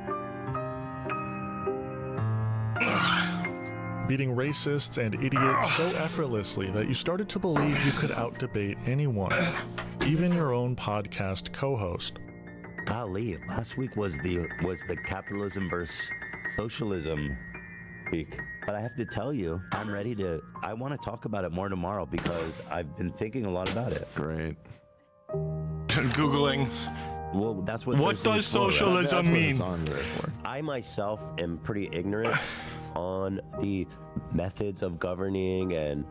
Beating racists and idiots so effortlessly that you started to believe you could out-debate anyone, even your own podcast co-host. Golly, last week was the capitalism versus socialism week. But I have to tell you, I want to talk about it more tomorrow because I've been thinking a lot about it. Great. Googling. Well, that's what. What does socialism mean? I myself am pretty ignorant on the methods of governing and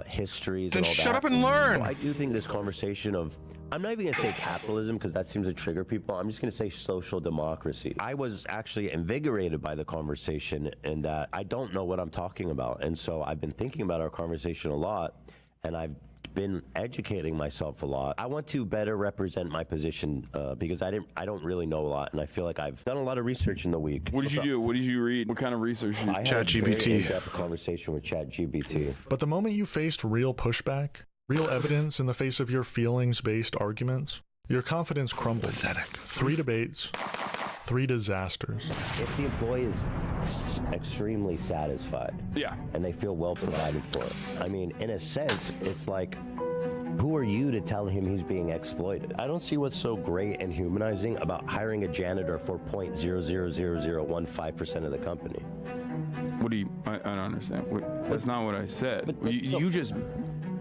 histories. Then and all shut that. up and learn. So I do think this conversation of, I'm not even going to say capitalism because that seems to trigger people. I'm just going to say social democracy. I was actually invigorated by the conversation in that I don't know what I'm talking about. And so I've been thinking about our conversation a lot, and I've been educating myself a lot. I want to better represent my position because I don't really know a lot, and I feel like I've done a lot of research in the week. What did you do? What did you read? What kind of research? I had a very in-depth conversation with ChatGPT. But the moment you faced real pushback, real evidence in the face of your feelings-based arguments, your confidence crumbled. Pathetic. 3 debates, 3 disasters. If the employee is extremely satisfied, and they feel well provided for, I mean, in a sense, it's like, who are you to tell him he's being exploited? I don't see what's so great and humanizing about hiring a janitor for 0.00015% of the company. What do you? I don't understand. That's not what I said. You just.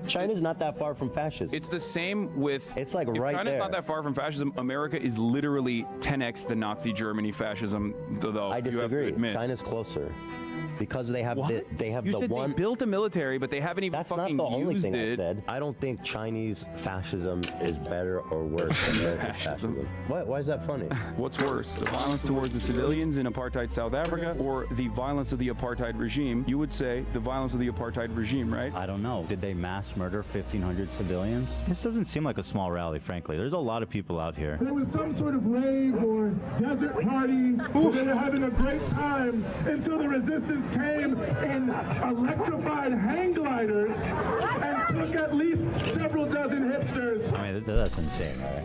China's not that far from fascism. It's the same with. It's like if right China's there. not that far from fascism. America is literally 10x the Nazi Germany fascism. Though I you have to disagree. admit. China's closer. Because they have What? they have You the said one. They built a military, but they haven't even That's fucking not the only used thing it. I said. I don't think Chinese fascism is better or worse than American fascism. Why is that funny? What's worse, the violence towards the civilians in apartheid South Africa, or the violence of the apartheid regime? You would say the violence of the apartheid regime, right? I don't know. Did they mass murder 1,500 civilians? This doesn't seem like a small rally, frankly. There's a lot of people out here. There was some sort of rave or desert party where they were having a great time until the resistance came in electrified hang gliders and took at least several dozen hipsters. I mean, that's insane, right?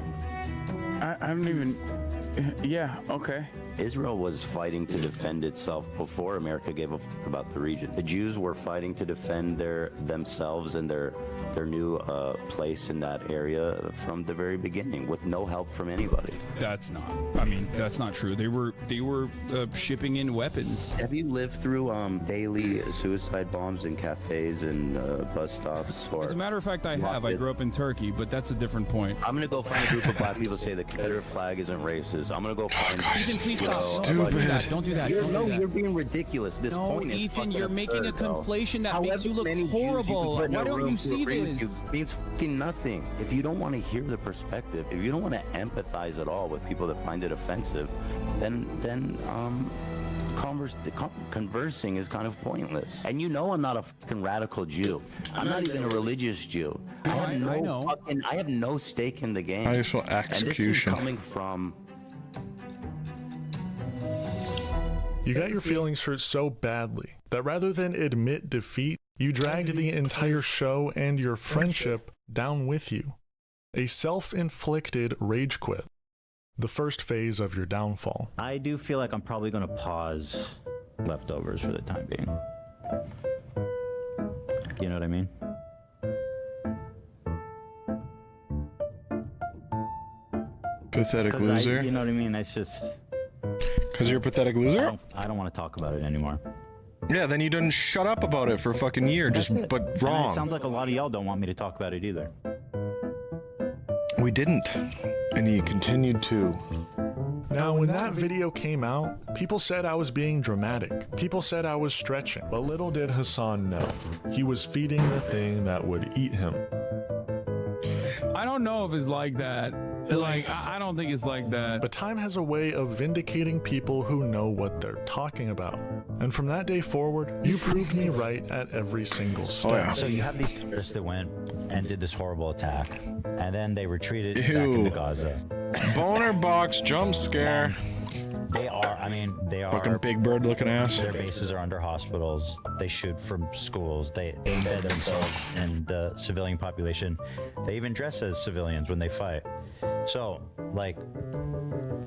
I don't even. Yeah, okay. Israel was fighting to defend itself before America gave a fuck about the region. The Jews were fighting to defend themselves and their new place in that area from the very beginning, with no help from anybody. That's not. I mean, that's not true. They were shipping in weapons. Have you lived through daily suicide bombs in cafes and bus stops? Or As a matter of fact, I have. I grew up in Turkey, but that's a different point. I'm gonna go find a group of black people say the Confederate flag isn't racist. I'm gonna go find. Ethan, please stop. Stupid. Don't do that. You're being ridiculous. This No, point is Ethan, fucking you're making a absurd, bro. conflation that makes you However look many Jews you can horrible. put in a Why don't room you to see agree with this? you means fucking nothing. If you don't want to hear the perspective, if you don't want to empathize at all with people that find it offensive, then conversing is kind of pointless. And you know I'm not a fucking radical Jew. I'm not even a religious Jew. I have no stake in the game. I just want execution. And this is coming from. You got your feelings hurt so badly that rather than admit defeat, you dragged the entire show and your friendship down with you. A self-inflicted rage quit. The first phase of your downfall. I do feel like I'm probably going to pause Leftovers for the time being. You know what I mean? Pathetic loser. You know what I mean? It's just... Because you're a pathetic loser? I don't want to talk about it anymore. Yeah, then you didn't shut up about it for a fucking year, but And wrong. it sounds like a lot of y'all don't want me to talk about it either. We didn't. And you continued to. Now, when that video came out, people said I was being dramatic. People said I was stretching. But little did Hassan know, he was feeding the thing that would eat him. I don't know if it's like that. Like, I don't think it's like that. But time has a way of vindicating people who know what they're talking about. And from that day forward, you proved me right at every single step. So you have these terrorists that went and did this horrible attack, and then they retreated back into Gaza. Boner box jump scare. They are, I mean, they are. Fucking Big Bird looking ass. Their bases are under hospitals. They shoot from schools. They embed themselves in the civilian population. They even dress as civilians when they fight. So, like,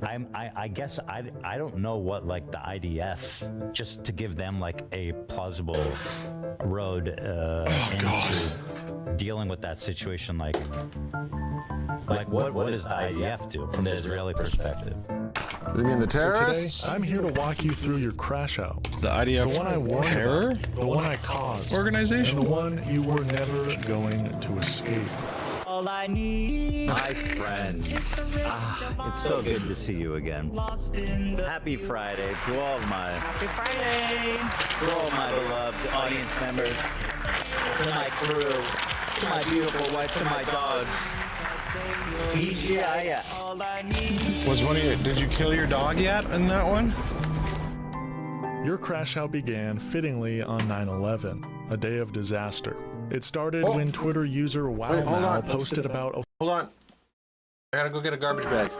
I guess I don't know what, like, the IDF, just to give them like a plausible road into dealing with that situation. Like what does the IDF do from the Israeli perspective? You mean the terrorists? So today, I'm here to walk you through your crash out. The IDF the one I warned terror? about, the one I caused. Organization? And the one you were never going to escape. All I need. My friends. It's so good to see you again. Happy Friday to all of my... Happy Friday! To all my beloved audience members, to my crew, to my beautiful wife, to my dogs. TGIF. Was one of you, did you kill your dog yet in that one? Your crash out began fittingly on 9/11, a day of disaster. It started when Twitter user WowMal posted about... Hold on. I gotta go get a garbage bag. If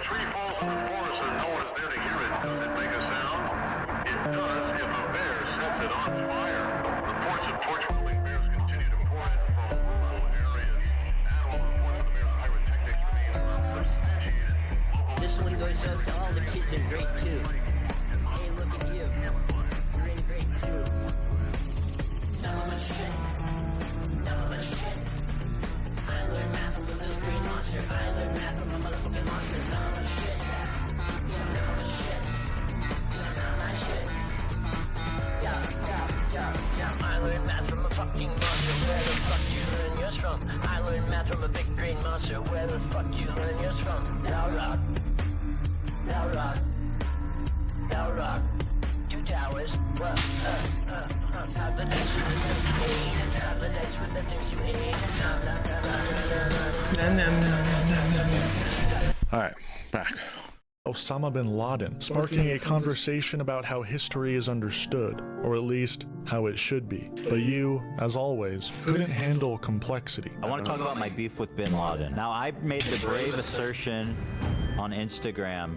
a tree falls from the forest and no one's there to hear it, does it make a sound? It does if a bear sets it on fire. Reports of torture-killing bears continue to pour in from rural areas. Animal reports of the bear's pyrotechnics remain substantiated. This one goes out to all the kids in grade 2. Hey, look at you. You're in grade 2. I learned math from a little green monster. I learned math from a motherfucking monster. I'm a shit. I'm a shit. I'm a shit. Yeah. I learned math from a fucking monster. Where the fuck you learn yours from? I learned math from a big green monster. Where the fuck you learn yours from? Thou rock. Thou rock. Thou rock. 2 towers. Well, have the dice with the things you ate. Have the dice with the things you ate. All right, back. Osama bin Laden, sparking a conversation about how history is understood, or at least how it should be. But you, as always, couldn't handle complexity. I want to talk about my beef with bin Laden. Now, I made the brave assertion on Instagram.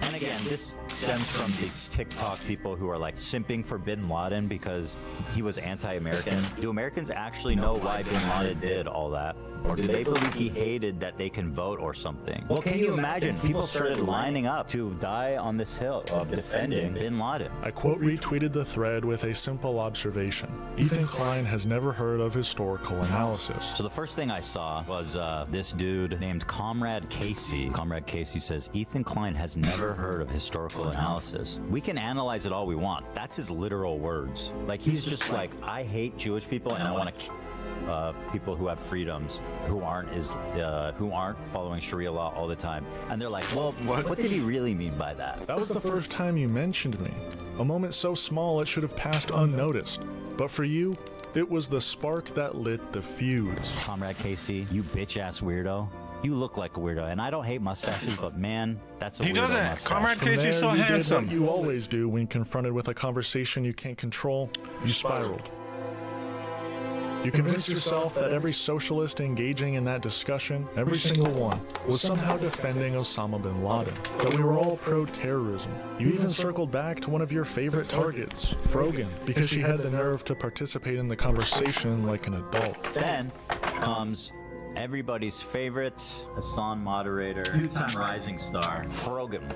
And again, this stems from these TikTok people who are like simping for bin Laden because he was anti-American. Do Americans actually know why bin Laden did all that? Or do they believe he hated that they can vote or something? Well, can you imagine? People started lining up to die on this hill of defending bin Laden. I quote retweeted the thread with a simple observation. Ethan Klein has never heard of historical analysis. So the first thing I saw was this dude named Comrade Casey. Comrade Casey says, Ethan Klein has never heard of historical analysis. We can analyze it all we want. That's his literal words. Like, he's just like, I hate Jewish people and I want to people who have freedoms, who aren't following Sharia law all the time. And they're like, well, what did he really mean by that? That was the first time you mentioned me. A moment so small it should have passed unnoticed. But for you, it was the spark that lit the fuse. Comrade Casey, you bitch-ass weirdo. You look like a weirdo, and I don't hate mustaches, but man, that's a weirdo mustache. Comrade Casey's so you handsome. Did what you always do when confronted with a conversation you can't control. You spiraled. You convinced yourself that every socialist engaging in that discussion, every single one, was somehow defending Osama bin Laden, that we were all pro-terrorism. You even circled back to one of your favorite targets, Frogan, because she had the nerve to participate in the conversation like an adult. Then comes everybody's favorite Hassan moderator, 2-time rising star, Frogan.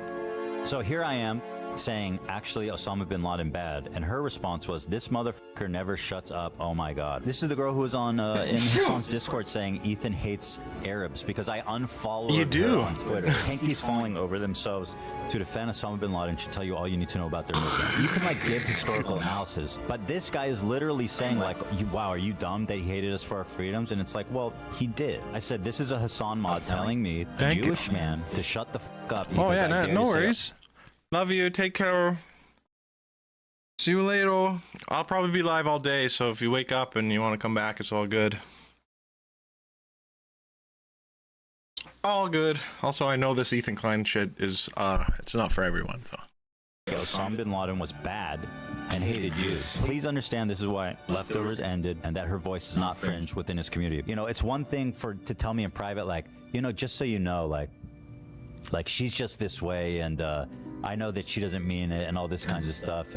So here I am, saying, actually, Osama bin Laden bad. And her response was, this motherfucker never shuts up. Oh my God. This is the girl who was on in Hassan's Discord saying Ethan hates Arabs because I unfollowed her on Twitter. Tankies falling over themselves to defend Osama bin Laden should tell you all you need to know about their movement. You can like give historical analysis, but this guy is literally saying like, wow, are you dumb that he hated us for our freedoms? And it's like, well, he did. I said, this is a Hassan mod telling me, a Jewish man, to shut the fuck up. Oh yeah, no worries. Love you. Take care. See you later. I'll probably be live all day, so if you wake up and you want to come back, it's all good. All good. Also, I know this Ethan Klein shit is, it's not for everyone, so. Osama bin Laden was bad and hated Jews. Please understand this is why Leftovers ended and that her voice is not fringed within his community. You know, it's one thing to tell me in private, like, you know, just so you know, like she's just this way, and I know that she doesn't mean it and all this kinds of stuff,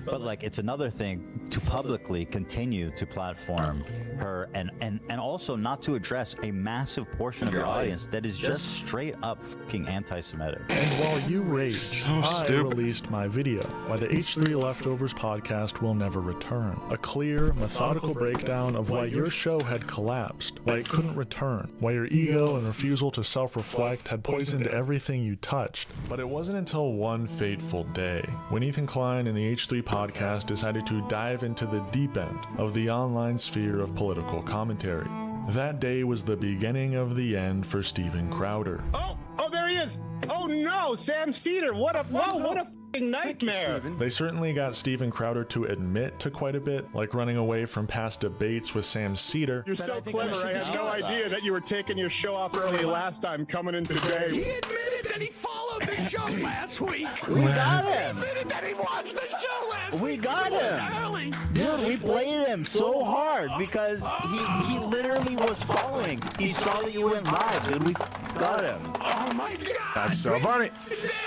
but like it's another thing to publicly continue to platform her and also not to address a massive portion of your audience that is just straight up fucking anti-Semitic. And while you rage, I released my video, Why the H3 Leftovers podcast will never return. A clear, methodical breakdown of why your show had collapsed, why it couldn't return, why your ego and refusal to self-reflect had poisoned everything you touched. But it wasn't until one fateful day when Ethan Klein and the H3 podcast decided to dive into the deep end of the online sphere of political commentary. That day was the beginning of the end for Steven Crowder. Oh, there he is. Oh no, Sam Cedar. What a f***ing nightmare. They certainly got Steven Crowder to admit to quite a bit, like running away from past debates with Sam Cedar. You're so clever. I had no idea that you were taking your show off early last time, coming in today. He admitted that he followed the show last week. We got him. He admitted that he watched the show last week. We got him. Early. Dude, we played him so hard because he literally was following. He saw that you went live, dude. We got him. Oh my God. That's so funny.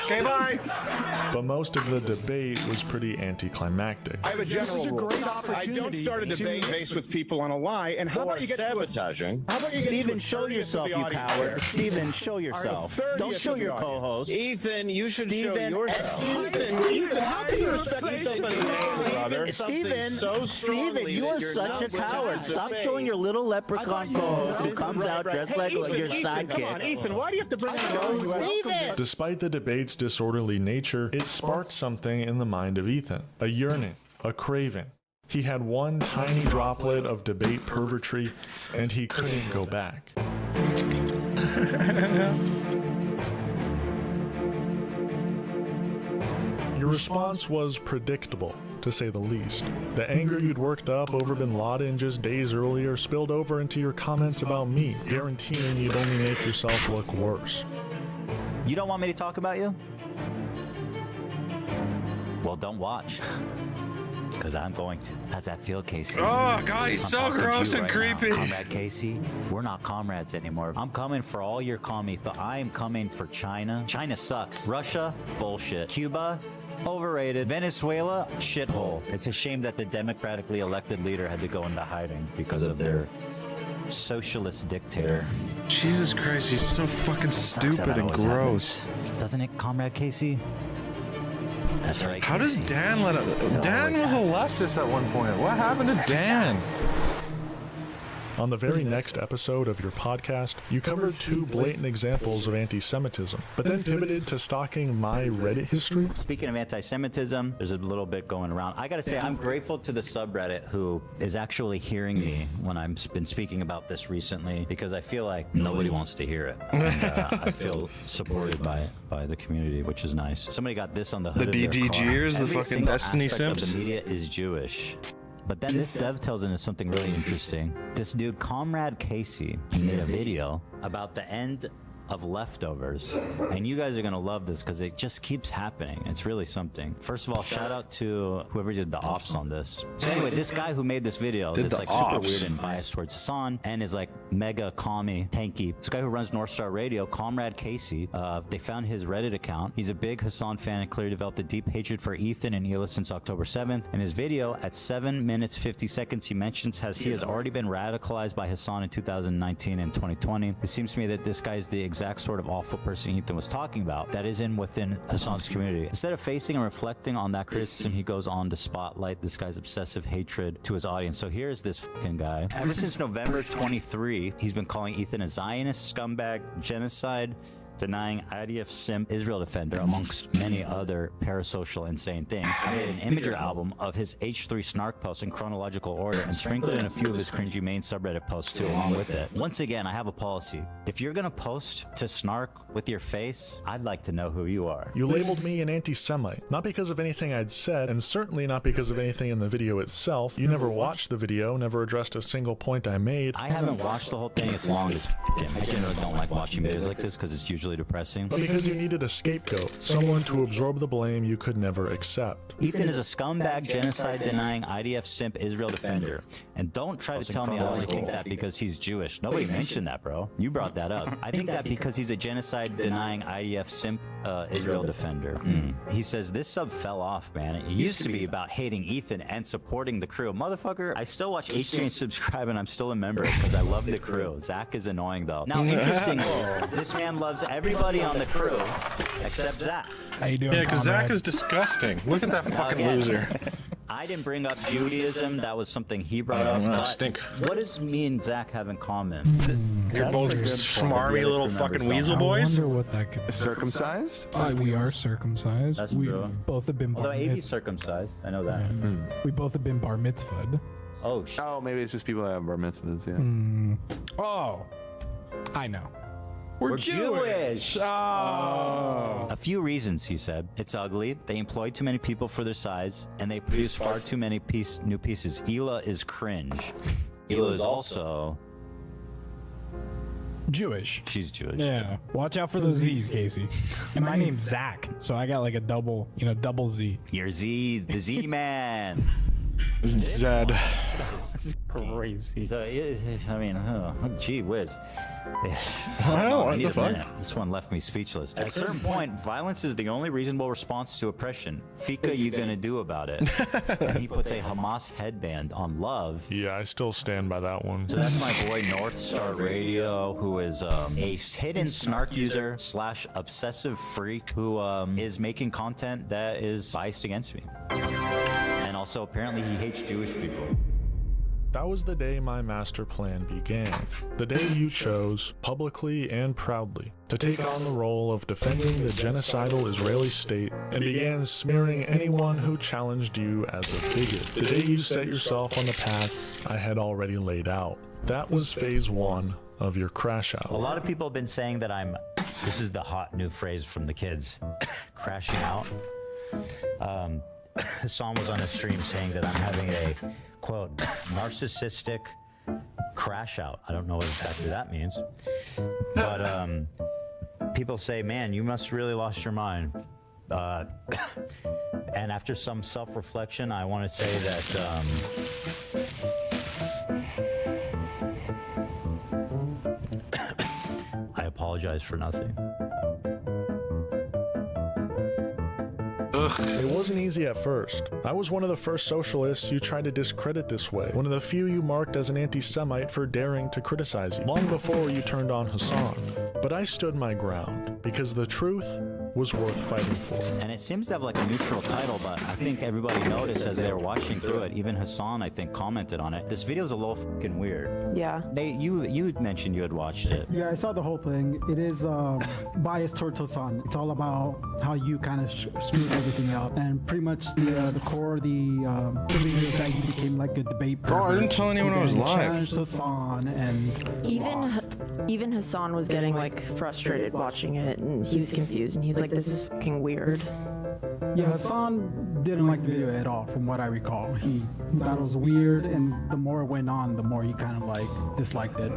Okay, bye. But most of the debate was pretty anticlimactic. I have a general rule. I don't start a debate based with people on a lie. And how about you get sabotaging? How about you get Steven, show yourself, you coward. Steven, show yourself. Don't show your co-host. Ethan, you should show Steven, yourself. Ethan, how can you respect yourself as a man, brother? Steven, you are such a coward. Stop showing your little leprechaun co-host who comes out dressed like your sidekick. Come on, Ethan, why do you have to bring it up? Despite the debate's disorderly nature, it sparked something in the mind of Ethan. A yearning, a craving. He had one tiny droplet of debate pervertry, and he couldn't go back. Your response was predictable, to say the least. The anger you'd worked up over bin Laden just days earlier spilled over into your comments about me, guaranteeing you'd only make yourself look worse. You don't want me to talk about you? Well, don't watch. Because I'm going to. How's that feel, Casey? Oh, God, he's so gross and creepy. Comrade Casey, we're not comrades anymore. I'm coming for all your commie thought. I am coming for China. China sucks. Russia, bullshit. Cuba, overrated. Venezuela, shithole. It's a shame that the democratically elected leader had to go into hiding because of their socialist dictator. Jesus Christ, he's so fucking stupid and gross. Doesn't it, Comrade Casey? That's right. How does Dan let it? Dan was a leftist at one point. What happened to Dan? On the very next episode of your podcast, you covered two blatant examples of anti-Semitism, but then pivoted to stalking my Reddit history. Speaking of anti-Semitism, there's a little bit going around. I gotta say, I'm grateful to the subreddit who is actually hearing me when I've been speaking about this recently, because I feel like nobody wants to hear it. And, I feel supported by the community, which is nice. Somebody got this on the hood of their car. DGGers, the Every fucking single Destiny aspect of simps. the media is Jewish. But then this dev tells into something really interesting. This dude, Comrade Casey, made a video about the end of Leftovers, and you guys are gonna love this because it just keeps happening. It's really something. First of all, shout out to whoever did the ops on this. So anyway, this guy who made this video Did that's the like super ops. weird and biased towards Hassan and is like mega commie tanky. This guy who runs North Star Radio, Comrade Casey, they found his Reddit account. He's a big Hassan fan and clearly developed a deep hatred for Ethan and Hila since October 7th. In his video, at 7 minutes 50 seconds, he mentions he has already been radicalized by Hassan in 2019 and 2020. It seems to me that this guy is the exact sort of awful person Ethan was talking about that is within Hassan's community. Instead of facing and reflecting on that criticism, he goes on to spotlight this guy's obsessive hatred to his audience. So here's this fucking guy. Ever since November 23, he's been calling Ethan a Zionist, scumbag, genocide, denying IDF simp Israel defender, amongst many other parasocial insane things. I made an Imager album of his H3 snark posts in chronological order and sprinkled in a few of his cringy main subreddit posts too along with it. Once again, I have a policy. If you're gonna post to snark with your face, I'd like to know who you are. You labeled me an anti-Semite, not because of anything I'd said, and certainly not because of anything in the video itself. You never watched the video, never addressed a single point I made. I haven't watched the whole thing. It's long as him. I generally don't like watching videos like this because it's usually depressing. But because you needed a scapegoat, someone to absorb the blame you could never accept. Ethan is a scumbag, genocide-denying, IDF simp Israel defender. And don't try to tell me I only think that because he's Jewish. Nobody mentioned that, bro. You brought that up. I think that because he's a genocide-denying, IDF simp Israel defender. He says, this sub fell off, man. It used to be about hating Ethan and supporting the crew. Motherfucker, I still watch H3 and subscribe, and I'm still a member because I love the crew. Zach is annoying, though. Now, interestingly, this man loves everybody on the crew except Zach. How you doing? Yeah, because Zach is disgusting. Look at that fucking loser. I didn't bring up Judaism. That was something he brought up. But stink. what does me and Zach have in common? You're both smarmy little fucking weasel I boys. wonder what that could be. Circumcised? We are circumcised. That's we true. both have been Although bar AB's mitzvah. circumcised. I know that. We both have been bar mitzvahed. Oh, shit. Oh, maybe it's just people that have bar mitzvahs, yeah. Oh, I know. We're Jewish. Oh. A few reasons, he said. It's ugly. They employ too many people for their size, and they produce far too many new pieces. Hila is cringe. Hila is also Jewish. She's Jewish. Yeah. Watch out for those Z's, Casey. And my name's Zach, so I got like a double Z. You're Z, the Z man. Zed. That's crazy. So, I mean, gee whiz. What I need the a fuck? minute. This one left me speechless. At a certain point, violence is the only reasonable response to oppression. Fika, you gonna do about it? And he puts a Hamas headband on love. Yeah, I still stand by that one. So that's my boy North Star Radio, who is a hidden snark user / obsessive freak who is making content that is biased against me. And also, apparently, he hates Jewish people. That was the day my master plan began. The day you chose, publicly and proudly, to take on the role of defending the genocidal Israeli state and began smearing anyone who challenged you as a bigot. The day you set yourself on the path I had already laid out. That was phase 1 of your crash out. A lot of people have been saying that this is the hot new phrase from the kids, crashing out. Hassan was on a stream saying that I'm having a, quote, narcissistic crash out. I don't know what exactly that means. But people say, man, you must really lost your mind. And after some self-reflection, I want to say that I apologize for nothing. It wasn't easy at first. I was one of the first socialists you tried to discredit this way, one of the few you marked as an anti-Semite for daring to criticize you, long before you turned on Hassan. But I stood my ground, because the truth was worth fighting for. And it seems to have like a neutral title, but I think everybody noticed as they were watching through it. Even Hassan, I think, commented on it. This video's a little fucking weird. Yeah. You had mentioned you had watched it. Yeah, I saw the whole thing. It is biased towards Hassan. It's all about how you kind of screwed everything up, and pretty much the core of the video is that he became like a debate. Bro, I didn't tell anyone I was live. Challenged Hassan, and Even Hassan was getting like frustrated watching it, and he was confused, and he was like, "This is fucking weird." yeah, Hassan didn't like the video at all, from what I recall. He thought it was weird, and the more it went on, the more he kind of like disliked it.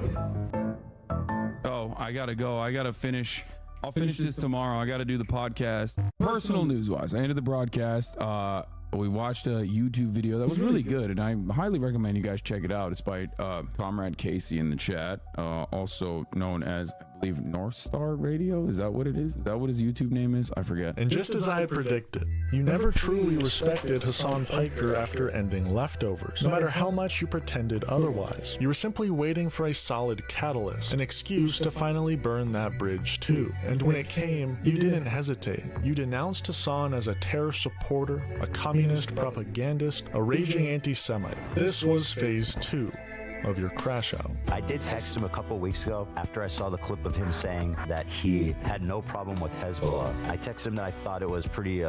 Oh, I gotta go. I gotta finish. I'll finish this tomorrow. I gotta do the podcast. Personal news-wise, I ended the broadcast. We watched a YouTube video that was really good, and I highly recommend you guys check it out. It's by Comrade Casey in the chat, also known as, I believe, North Star Radio. Is that what it is? Is that what his YouTube name is? I forget. And just as I had predicted, you never truly respected Hassan Piker after ending Leftovers, no matter how much you pretended otherwise. You were simply waiting for a solid catalyst, an excuse to finally burn that bridge too. And when it came, you didn't hesitate. You denounced Hassan as a terror supporter, a communist propagandist, a raging anti-Semite. This was phase 2. of your crash out. I did text him a couple weeks ago after I saw the clip of him saying that he had no problem with Hezbollah. I texted him that I thought it was pretty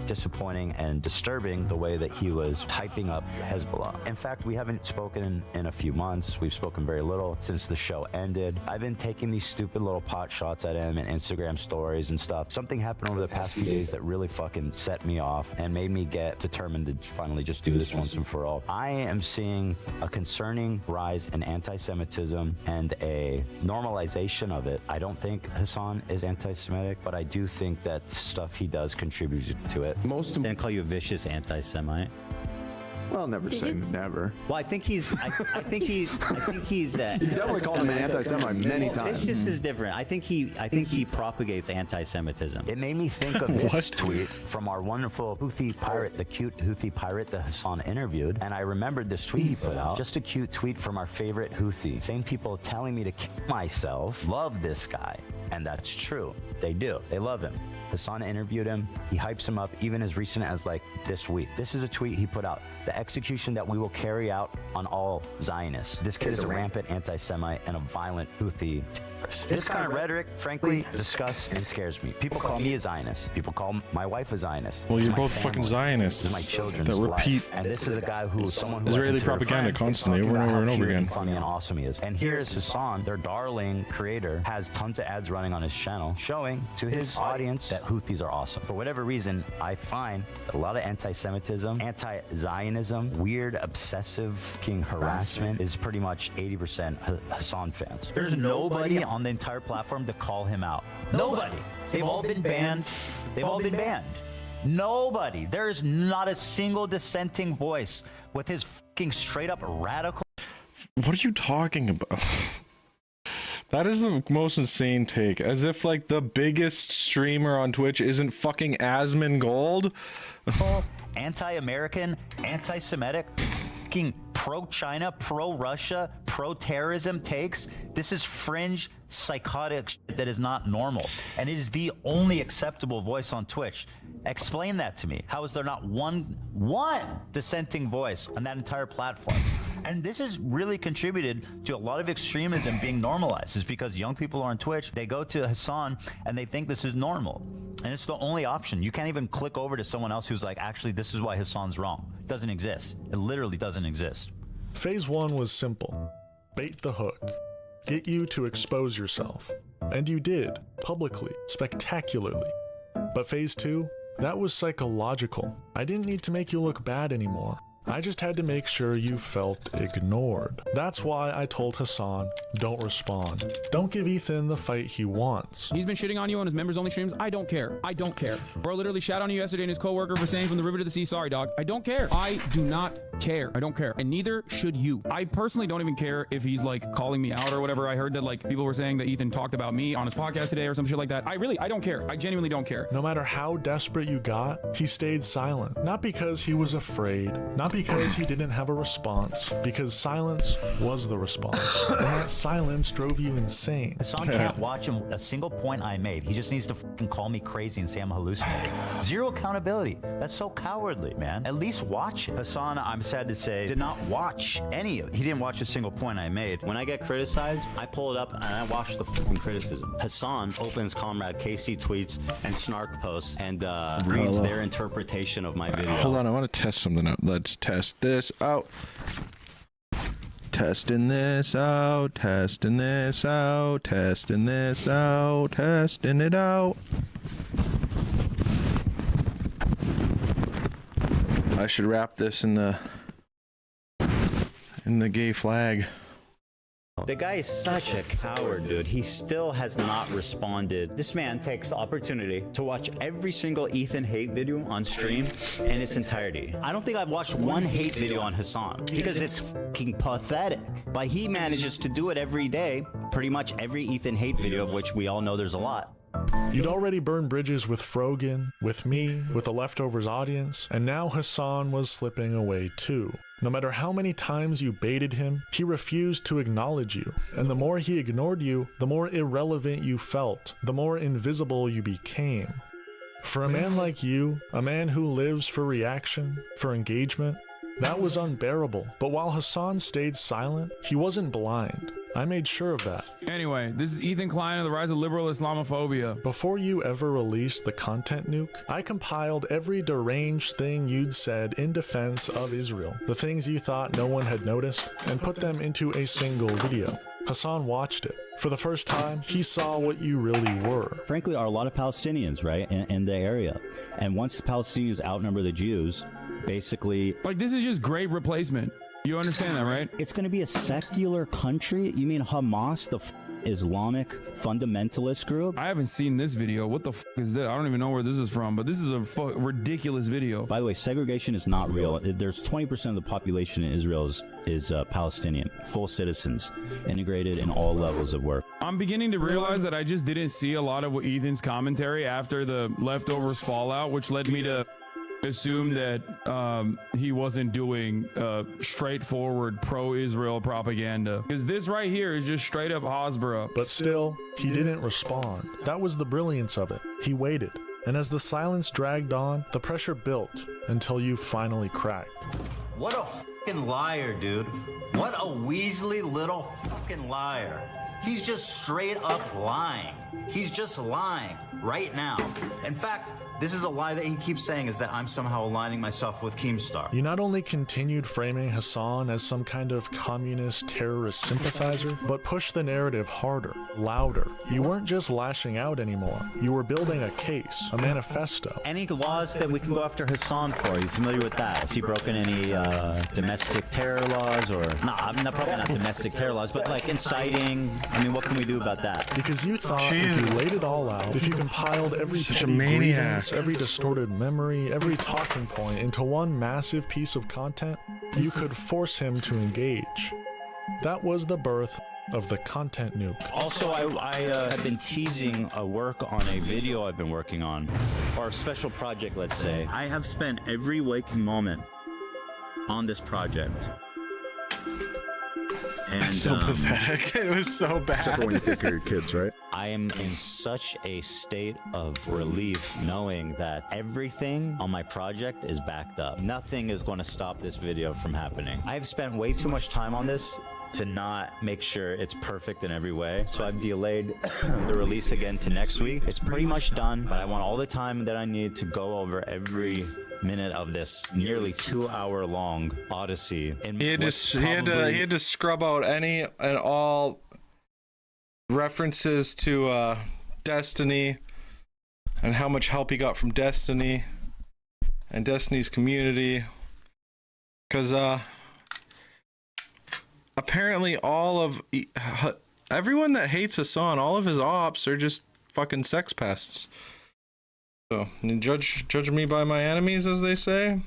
disappointing and disturbing the way that he was hyping up Hezbollah. In fact, we haven't spoken in a few months. We've spoken very little since the show ended. I've been taking these stupid little pot shots at him and Instagram stories and stuff. Something happened over the past few days that really fucking set me off and made me get determined to finally just do this once and for all. I am seeing a concerning rise in anti-Semitism and a normalization of it. I don't think Hassan is anti-Semitic, but I do think that stuff he does contributes to it. Most didn't call you a vicious anti-Semite. Well, never say never. Well, I think he's. I think he's. You definitely called him an anti-Semite many times. Vicious is different. I think he propagates anti-Semitism. It made me think of this tweet from our wonderful Houthi pirate, the cute Houthi pirate that Hassan interviewed, and I remembered this tweet he put out. Just a cute tweet from our favorite Houthi. Same people telling me to kill myself. Love this guy, and that's true. They do. They love him. Hassan interviewed him. He hypes him up even as recent as like this week. This is a tweet he put out. The execution that we will carry out on all Zionists. This kid is a rampant anti-Semite and a violent Houthi terrorist. This kind of rhetoric, frankly, disgusts and scares me. People call me a Zionist. People call my wife a Zionist. Well, This you're is my both family. fucking Zionists This is my children's that repeat life. And this is a guy who, someone who I Israeli consider a propaganda friend, constantly, talking over and about over and how over cute again. funny and awesome he is. And here's Hassan, their darling creator, has tons of ads running on his channel showing to his audience that Houthis are awesome. For whatever reason, I find that a lot of anti-Semitism, anti-Zionism, weird, obsessive fucking harassment is pretty much 80% Hassan fans. There's nobody on the entire platform to call him out. Nobody. They've all been banned. They've all been banned. Nobody. There is not a single dissenting voice with his fucking straight up radical. What are you talking about? That is the most insane take. As if like the biggest streamer on Twitch isn't fucking Asmongold. Anti-American, anti-Semitic, fucking pro-China, pro-Russia, pro-terrorism takes. This is fringe, psychotic shit that is not normal. And it is the only acceptable voice on Twitch. Explain that to me. How is there not one dissenting voice on that entire platform? And this has really contributed to a lot of extremism being normalized. Is because young people are on Twitch, they go to Hassan and they think this is normal. And it's the only option. You can't even click over to someone else who's like, actually, this is why Hassan's wrong. It doesn't exist. It literally doesn't exist. Phase 1 was simple. Bait the hook. Get you to expose yourself. And you did, publicly, spectacularly. But phase 2, that was psychological. I didn't need to make you look bad anymore. I just had to make sure you felt ignored. That's why I told Hassan, don't respond. Don't give Ethan the fight he wants. He's been shitting on you on his members only streams. I don't care. I don't care. Bro literally shat on you yesterday and his coworker for saying from the river to the sea, sorry dog. I don't care. I do not care. I don't care. And neither should you. I personally don't even care if he's like calling me out or whatever. I heard that like people were saying that Ethan talked about me on his podcast today or some shit like that. I don't care. I genuinely don't care. No matter how desperate you got, he stayed silent. Not because he was afraid, not because he didn't have a response, because silence was the response. And that silence drove you insane. Hassan can't watch a single point I made. He just needs to fucking call me crazy and say I'm hallucinating. Zero accountability. That's so cowardly, man. At least watch it. Hassan, I'm sad to say, did not watch any of it. He didn't watch a single point I made. When I get criticized, I pull it up and I watch the fucking criticism. Hassan opens Comrade Casey tweets and snark posts and reads their interpretation of my video. Hold on, I want to test something out. Let's test this out. Testing this out, testing this out, testing this out, testing it out. I should wrap this in the gay flag. The guy is such a coward, dude. He still has not responded. This man takes the opportunity to watch every single Ethan hate video on stream in its entirety. I don't think I've watched one hate video on Hassan because it's fucking pathetic. But he manages to do it every day, pretty much every Ethan hate video, of which we all know there's a lot. You'd already burned bridges with Frogan, with me, with the Leftovers audience, and now Hassan was slipping away too. No matter how many times you baited him, he refused to acknowledge you. And the more he ignored you, the more irrelevant you felt, the more invisible you became. For a man like you, a man who lives for reaction, for engagement, That was unbearable. But while Hassan stayed silent, he wasn't blind. I made sure of that. Anyway, this is Ethan Klein of the Rise of Liberal Islamophobia. Before you ever released the content nuke, I compiled every deranged thing you'd said in defense of Israel, the things you thought no one had noticed, and put them into a single video. Hassan watched it. For the first time, he saw what you really were. Frankly, there are a lot of Palestinians, right, in the area. And once the Palestinians outnumber the Jews, basically... Like, this is just great replacement. You understand that, right? It's going to be a secular country? You mean Hamas, the Islamic fundamentalist group? I haven't seen this video. What the is this? I don't even know where this is from, but this is a ridiculous video. By the way, segregation is not real. There's 20% of the population in Israel is Palestinian, full citizens, integrated in all levels of work. I'm beginning to realize that I just didn't see a lot of Ethan's commentary after the leftovers fallout, which led me to assume that he wasn't doing straightforward pro-Israel propaganda, because this right here is just straight up Hasbara. But still, he didn't respond. That was the brilliance of it. He waited, and as the silence dragged on, the pressure built until you finally cracked. What a fucking liar, dude. What a Weasley little fucking liar. He's just straight up lying. He's just lying right now. In fact, this is a lie that he keeps saying, is that I'm somehow aligning myself with Keemstar. You not only continued framing Hassan as some kind of communist terrorist sympathizer, but pushed the narrative harder, louder. You weren't just lashing out anymore. You were building a case, a manifesto. Any laws that we can go after Hassan for? Are you familiar with that? Has he broken any domestic terror laws? Or no, I'm not, probably not domestic terror laws, but like inciting. I mean, what can we do about that? Because you thought if you laid it all out, if you compiled every petty grievance, every distorted memory, every talking point into one massive piece of content, you could force him to engage. That was the birth of the content nuke. Also, I have been teasing a work on a video I've been working on, or a special project, let's say. I have spent every waking moment on this project. And, it's so pathetic. It was so bad. Except for when you take care of your kids, right? I am in such a state of relief knowing that everything on my project is backed up. Nothing is going to stop this video from happening. I've spent way too much time on this to not make sure it's perfect in every way. So I've delayed the release again to next week. It's pretty much done, but I want all the time that I need to go over every minute of this nearly 2-hour long odyssey. He had to scrub out any and all references to Destiny and how much help he got from Destiny and Destiny's community, because apparently all of everyone that hates Hassan, all of his ops are just fucking sex pests. So, you judge me by my enemies, as they say.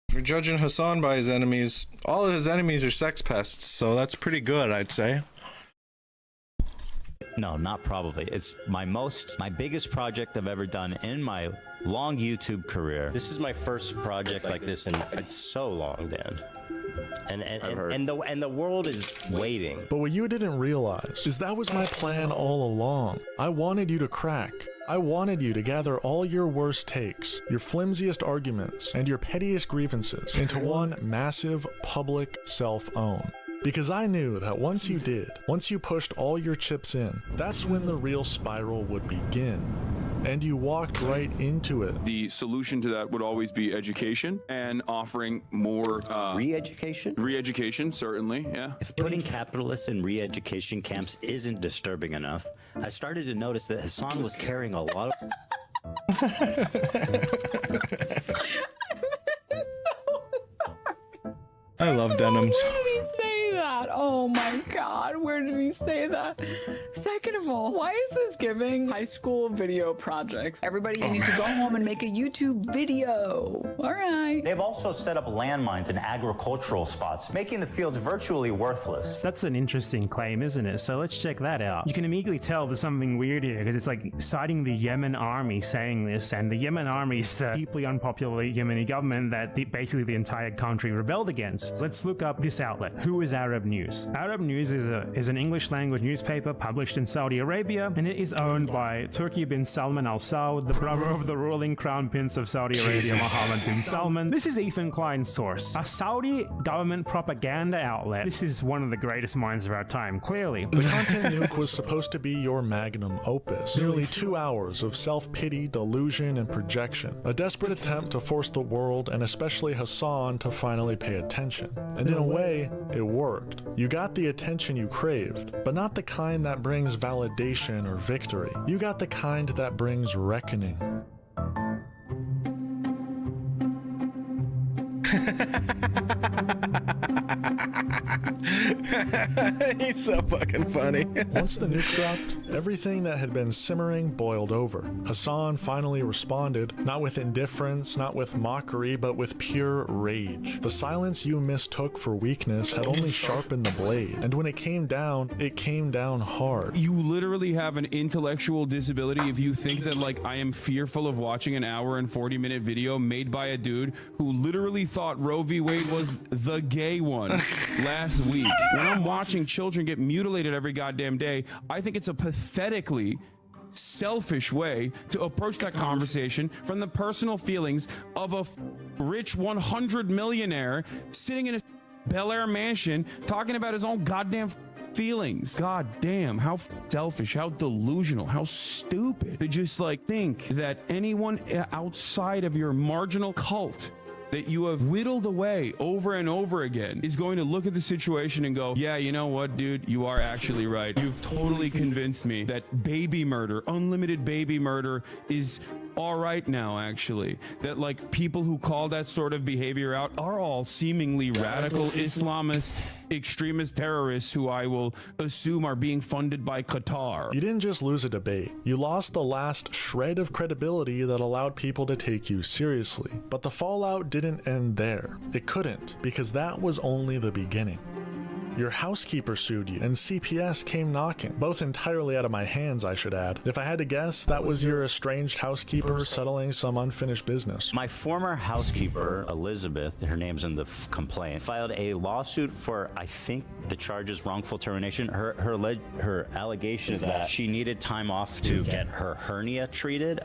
If you're judging Hassan by his enemies, all of his enemies are sex pests, so that's pretty good, I'd say. No, not probably. It's my biggest project I've ever done in my long YouTube career. This is my first project like this in so long, Dan. And the world is waiting. But what you didn't realize is that was my plan all along. I wanted you to crack. I wanted you to gather all your worst takes, your flimsiest arguments, and your pettiest grievances into one massive public self-own. Because I knew that once you did, once you pushed all your chips in, that's when the real spiral would begin. And you walked right into it. The solution to that would always be education and offering more re-education? Re-education, certainly, yeah. If putting capitalists in re-education camps isn't disturbing enough, I started to notice that Hassan was carrying a lot of... I love denims. Where did he say that? Oh my god, where did he say that? Second of all, why is this giving high school video projects? Everybody, you need to go home and make a YouTube video. All right. They've also set up landmines in agricultural spots, making the fields virtually worthless. That's an interesting claim, isn't it? So let's check that out. You can immediately tell there's something weird here, because it's like citing the Yemen army saying this, and the Yemen army is the deeply unpopular Yemeni government that basically the entire country rebelled against. Let's look up this outlet. Who is Arab News? Arab News is is an English-language newspaper published in Saudi Arabia, and it is owned by Turki bin Salman Al Saud, the brother of the ruling crown prince of Saudi Arabia, Mohammed bin Salman. This is Ethan Klein's source. A Saudi government propaganda outlet. This is one of the greatest minds of our time, clearly. The content nuke was supposed to be your magnum opus. Nearly 2 hours of self-pity, delusion, and projection. A desperate attempt to force the world, and especially Hassan, to finally pay attention. And in a way, it worked. You got the attention you craved, but not the kind that brings validation or victory. You got the kind that brings reckoning. He's so fucking funny. Once the nuke dropped, everything that had been simmering boiled over. Hassan finally responded, not with indifference, not with mockery, but with pure rage. The silence you mistook for weakness had only sharpened the blade, and when it came down hard. You literally have an intellectual disability if you think that, like, I am fearful of watching an hour and 40-minute video made by a dude who literally thought Roe v. Wade was the gay one last week. When I'm watching children get mutilated every goddamn day, I think it's a pathetically selfish way to approach that conversation from the personal feelings of a rich 100 millionaire sitting in a Bel Air mansion talking about his own goddamn feelings. God damn, how selfish, how delusional, how stupid to just like think that anyone outside of your marginal cult that you have whittled away over and over again is going to look at the situation and go, yeah, you know what, dude, you are actually right. You've totally convinced me that baby murder, unlimited baby murder is all right now, actually. That like people who call that sort of behavior out are all seemingly radical Islamist extremist terrorists who I will assume are being funded by Qatar. You didn't just lose a debate. You lost the last shred of credibility that allowed people to take you seriously. But the fallout didn't end there. It couldn't, because that was only the beginning. Your housekeeper sued you, and CPS came knocking. Both entirely out of my hands, I should add. If I had to guess, that was your estranged housekeeper settling some unfinished business. My former housekeeper, Elizabeth, her name's in the complaint, filed a lawsuit for, I think, the charge is wrongful termination. Her allegation is that she needed time off to get her hernia treated,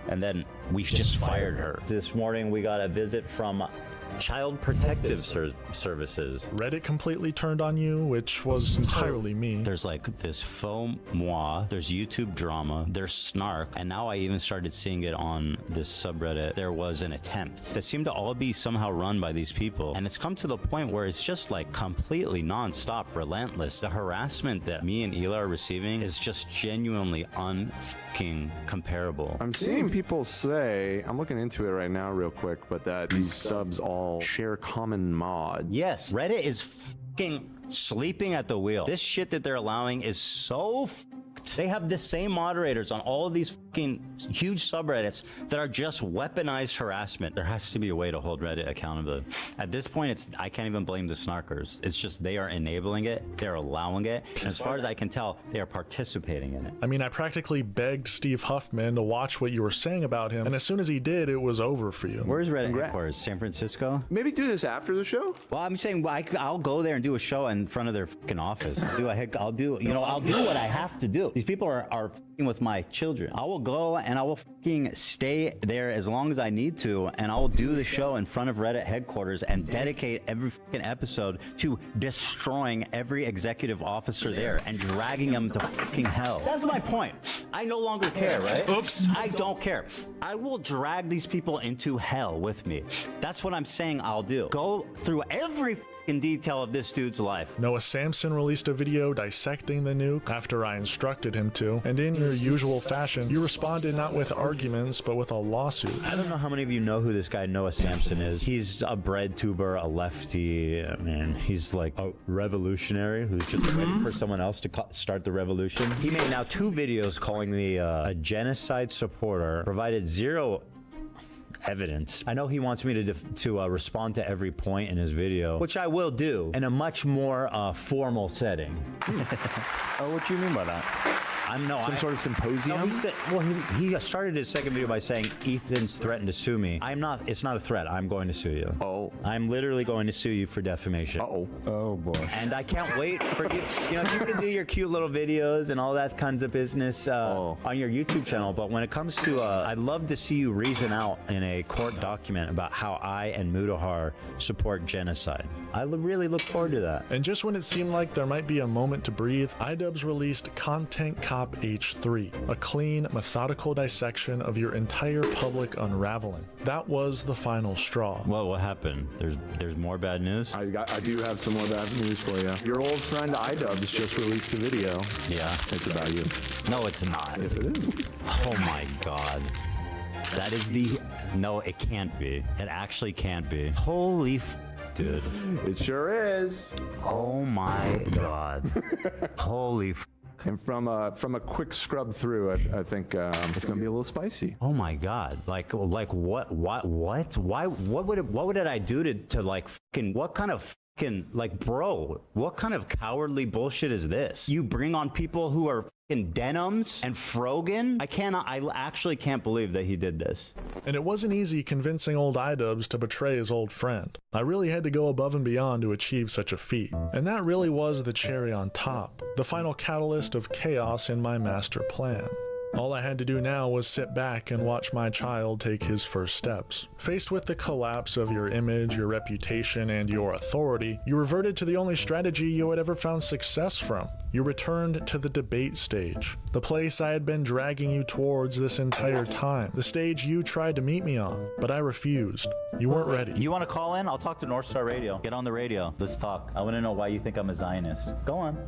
and then we just fired her. This morning, we got a visit from Child Protective Services. Reddit completely turned on you, which was entirely me. There's like this faux moi, there's YouTube drama, there's snark, and now I even started seeing it on this subreddit. There was an attempt that seemed to all be somehow run by these people, and it's come to the point where it's just like completely non-stop, relentless. The harassment that me and Ela are receiving is just genuinely unfucking comparable. I'm seeing people say, I'm looking into it right now real quick, but that these subs all share common mod. Yes, Reddit is fucking sleeping at the wheel. This shit that they're allowing is so fucked. They have the same moderators on all of these fucking huge subreddits that are just weaponized harassment. There has to be a way to hold Reddit accountable. At this point, I can't even blame the snarkers. It's just they are enabling it, they're allowing it, and as far as I can tell, they are participating in it. I mean, I practically begged Steve Huffman to watch what you were saying about him, and as soon as he did, it was over for you. Where's Reddit headquarters? San Francisco? Maybe do this after the show? Well, I'm saying I'll go there and do a show in front of their fucking office. I'll do what I have to do. These people are fucking with my children. I will go and I will fucking stay there as long as I need to, and I will do the show in front of Reddit headquarters and dedicate every fucking episode to destroying every executive officer there and dragging them to fucking hell. That's my point. I no longer care, right? Oops. I don't care. I will drag these people into hell with me. That's what I'm saying I'll do. Go through every in detail of this dude's life. Noah Samson released a video dissecting the nuke after I instructed him to, and in your usual fashion, you responded not with arguments, but with a lawsuit. I don't know how many of you know who this guy Noah Samson is. He's a bread tuber, a lefty, man. He's like a revolutionary who's just ready for someone else to start the revolution. He made now 2 videos calling me a genocide supporter, provided 0 evidence. I know he wants me to respond to every point in his video, which I will do in a much more formal setting. Oh, what do you mean by that? Some sort of symposium? No, he said, well, he started his second video by saying Ethan's threatened to sue me. It's not a threat. I'm going to sue you. Oh. I'm literally going to sue you for defamation. Uh-oh. Oh, boy. And I can't wait for you. You know, you can do your cute little videos and all that kinds of business on your YouTube channel, but when it comes to, I'd love to see you reason out in a court document about how I and Mudahar support genocide. I really look forward to that. And just when it seemed like there might be a moment to breathe, iDubbbz released Content Cop H3, a clean, methodical dissection of your entire public unraveling. That was the final straw. Well, what happened? There's more bad news? I do have some more bad news for you. Your old friend iDubbbz just released a video. Yeah. It's about you. No, it's not. Yes, it is. Oh my god. That is no, it can't be. It actually can't be. Holy dude. It sure is. Oh my god. Holy And from a quick scrub through, I think it's gonna be a little spicy. Oh my god! Like what? Why? What would I do to like fucking? What kind of fucking like, bro? What kind of cowardly bullshit is this? You bring on people who are fucking Denims and Frogan? I actually can't believe that he did this. And it wasn't easy convincing old iDubbbz to betray his old friend. I really had to go above and beyond to achieve such a feat. And that really was the cherry on top, the final catalyst of chaos in my master plan. All I had to do now was sit back and watch my child take his first steps. Faced with the collapse of your image, your reputation, and your authority, you reverted to the only strategy you had ever found success from. You returned to the debate stage, the place I had been dragging you towards this entire time, the stage you tried to meet me on, but I refused. You weren't ready. You want to call in? I'll talk to North Star Radio. Get on the radio. Let's talk. I want to know why you think I'm a Zionist. Go on.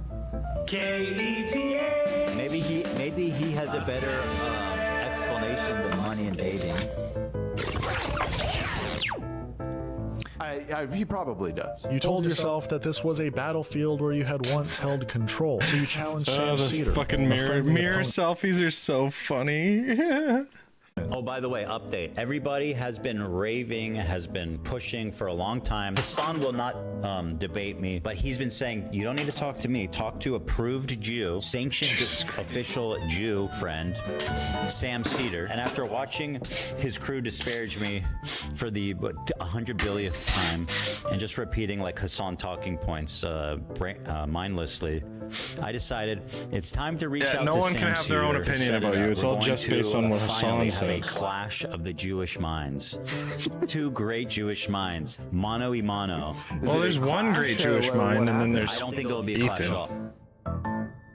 KETA. Maybe he has a better explanation than money and dating. He probably does. You told yourself that this was a battlefield where you had once held control, so you challenged Sam those Cedar. fucking mirror selfies are so funny. Oh, by the way, update. Everybody has been raving, has been pushing for a long time. Hassan will not debate me, but he's been saying, you don't need to talk to me. Talk to approved Jew, sanctioned official Jew friend, Sam Cedar. And after watching his crew disparage me for the 100 billionth time and just repeating like Hassan talking points mindlessly, I decided it's time to reach out to Sam Cedar. No one can have their own opinion about you. It's all just based on what Hassan says. A clash of the Jewish minds. Two great Jewish minds. Mano y mano. Well, there's one great Jewish mind, and then there's I don't think it'll be a clash at Ethan. all.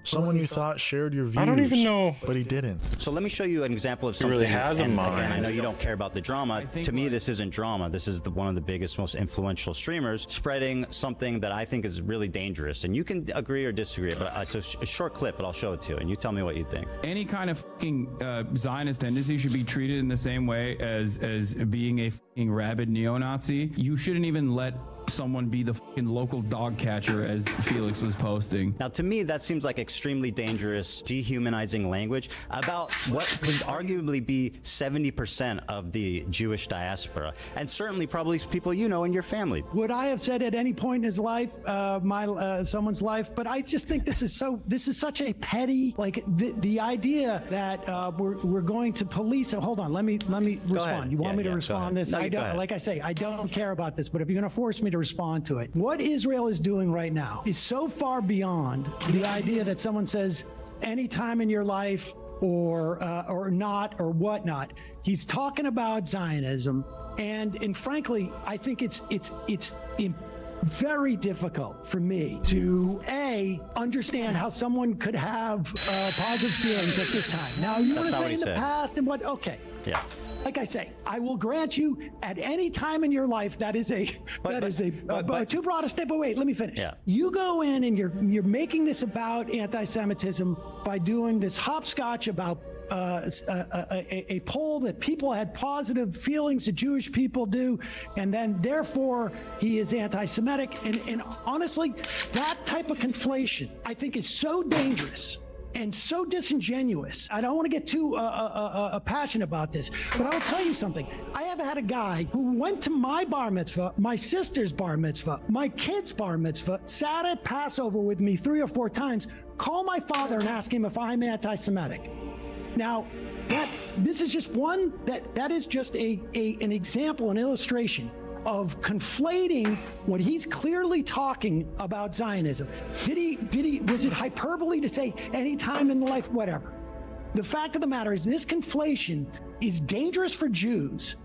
Someone you thought shared your views. I don't even know. But he didn't. So let me show you an example of He something. really has a and mind. Again, I know you don't care about the drama. To me, this isn't drama. This is one of the biggest, most influential streamers spreading something that I think is really dangerous. And you can agree or disagree, but it's a short clip, but I'll show it to you, and you tell me what you think. Any kind of fucking Zionist tendency should be treated in the same way as being a fucking rabid neo-Nazi. You shouldn't even let someone be the fucking local dog catcher, as Felix was posting. Now, to me, that seems like extremely dangerous, dehumanizing language about what could arguably be 70% of the Jewish diaspora, and certainly probably people you know in your family. Would I have said at any point in his life, someone's life? But I just think this is such a petty, like the idea that we're going to police. Hold on, let me respond. ahead. You want me to Go respond ahead. this? No, I go don't. ahead. Like I say, I don't care about this. But if you're going to force me to respond to it, what Israel is doing right now is so far beyond the idea that someone says any time in your life or not or whatnot. He's talking about Zionism, and frankly, I think it's very difficult for me to understand how someone could have positive feelings at this time. Now you want to say in the past and what? Okay. Yeah. Like I say, I will grant you at any time in your life that is too broad a step. But wait, let me finish. Yeah. You go in and you're making this about anti-Semitism by doing this hopscotch about a poll that people had positive feelings that Jewish people do, and then therefore he is anti-Semitic. And honestly, that type of conflation I think is so dangerous and so disingenuous. I don't want to get too passionate about this, but I'll tell you something. I have had a guy who went to my bar mitzvah, my sister's bar mitzvah, my kid's bar mitzvah, sat at Passover with me 3 or 4 times, call my father and ask him if I'm anti-Semitic. Now, this is just one, that is just an example, an illustration of conflating what he's clearly talking about Zionism. Was it hyperbole to say any time in life, whatever? The fact of the matter is this conflation is dangerous for Jews.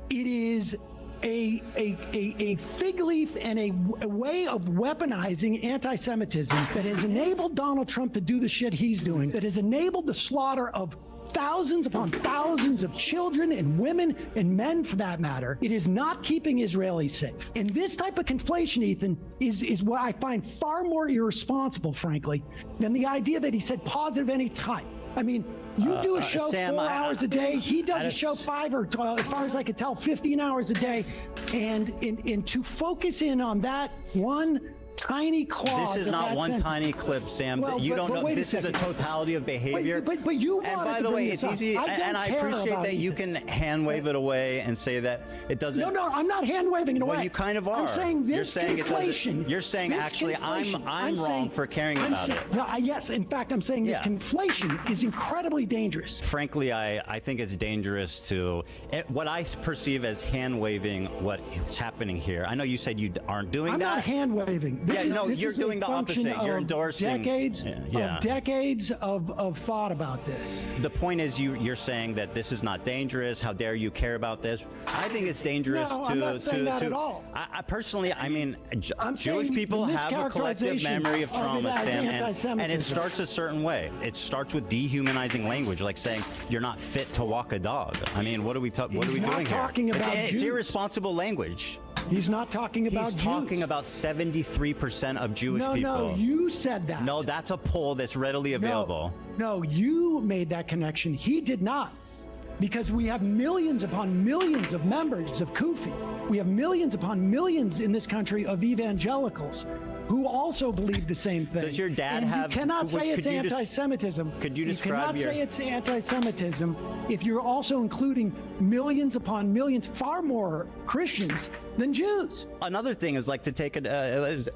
It is a fig leaf and a way of weaponizing anti-Semitism that has enabled Donald Trump to do the shit he's doing, that has enabled the slaughter of thousands upon thousands of children and women and men, for that matter. It is not keeping Israelis safe. And this type of conflation, Ethan, is what I find far more irresponsible, frankly, than the idea that he said positive any time. I mean, you do a show Sam, 4 hours a day. He does a show 5 or, as far as I could tell, 15 hours a day. And to focus in on that one tiny clause. This is not one tiny clip, Sam. Well, you don't know. wait This is a totality of behavior. But you and wanted by to the bring way, this it's up. easy, and I care appreciate about that you Ethan. can hand wave it away and say that it doesn't. No, I'm not hand waving it away. Well, you kind of are. I'm saying this You're saying it conflation. doesn't. You're saying this actually conflation. I'm wrong saying- for caring I'm about saying- it. No, yes, in fact, I'm saying this Yeah. conflation is incredibly dangerous. Frankly, I think it's dangerous to what I perceive as hand waving what is happening here. I know you said you aren't doing I'm that. not hand waving. Yeah, no, you're doing the opposite. You're endorsing decades Yeah. of decades of thought about this. The point is, you're saying that this is not dangerous. How dare you care about this? I think it's dangerous No, to. I'm not saying that to at all. I personally, I mean, I'm Jewish saying people the have a collective mischaracterization memory of of it trauma, as Sam, and it anti-Semitism. starts a certain way. It starts with dehumanizing language, like saying you're not fit to walk a dog. I mean, what are we He's doing not here? talking about it's Jews. irresponsible language. He's not talking about He's Jews. talking about 73% of Jewish people. No, you said that. No, that's a poll that's readily available. No, you made that connection. He did not. Because we have millions upon millions of members of Kufi. We have millions upon millions in this country of evangelicals who also believe the same thing. Does your dad and have? You cannot say it's could you anti-Semitism. Could you You describe cannot your? say it's anti-Semitism if you're also including millions upon millions, far more Christians than Jews. Another thing is like to take it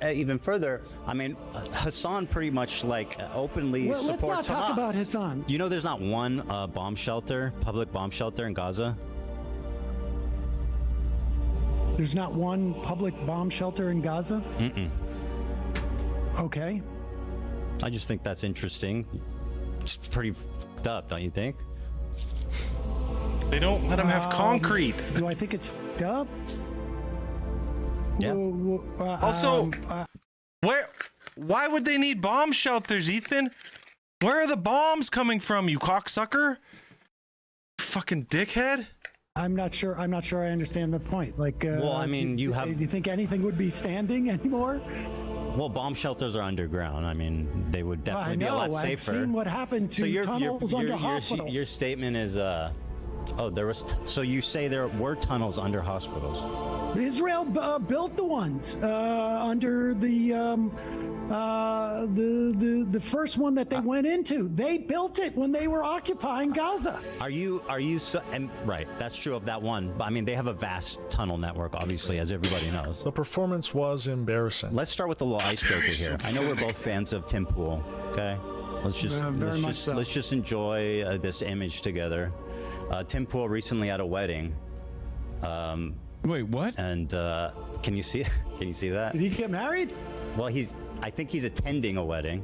even further. I mean, Hassan pretty much like openly Well, let's supports not talk Hamas. about Hassan. You know, there's not one bomb shelter, public bomb shelter in Gaza. There's not one public bomb shelter in Gaza? Mm-mm. Okay. I just think that's interesting. It's pretty fucked up, don't you think? They don't let them have concrete. Do I think it's fucked up? Yeah. Also, why would they need bomb shelters, Ethan? Where are the bombs coming from, you cocksucker? Fucking dickhead. I'm not sure I understand the point. Like, Well, I mean, you have- Do you think anything would be standing anymore? Well, bomb shelters are underground. I mean, they would definitely be a lot safer. I've seen what happened to tunnels under hospitals. Your statement is, so you say there were tunnels under hospitals. Israel built the ones under the first one that they went into. They built it when they were occupying Gaza. Are you and right, that's true of that one. But I mean, they have a vast tunnel network, obviously, as everybody knows. The performance was embarrassing. Let's start with the little icebreaker here. I know we're both fans of Tim Pool, okay? Let's just enjoy this image together. Tim Pool recently at a wedding. Wait, what? And can you see that? Did he get married? Well, I think he's attending a wedding.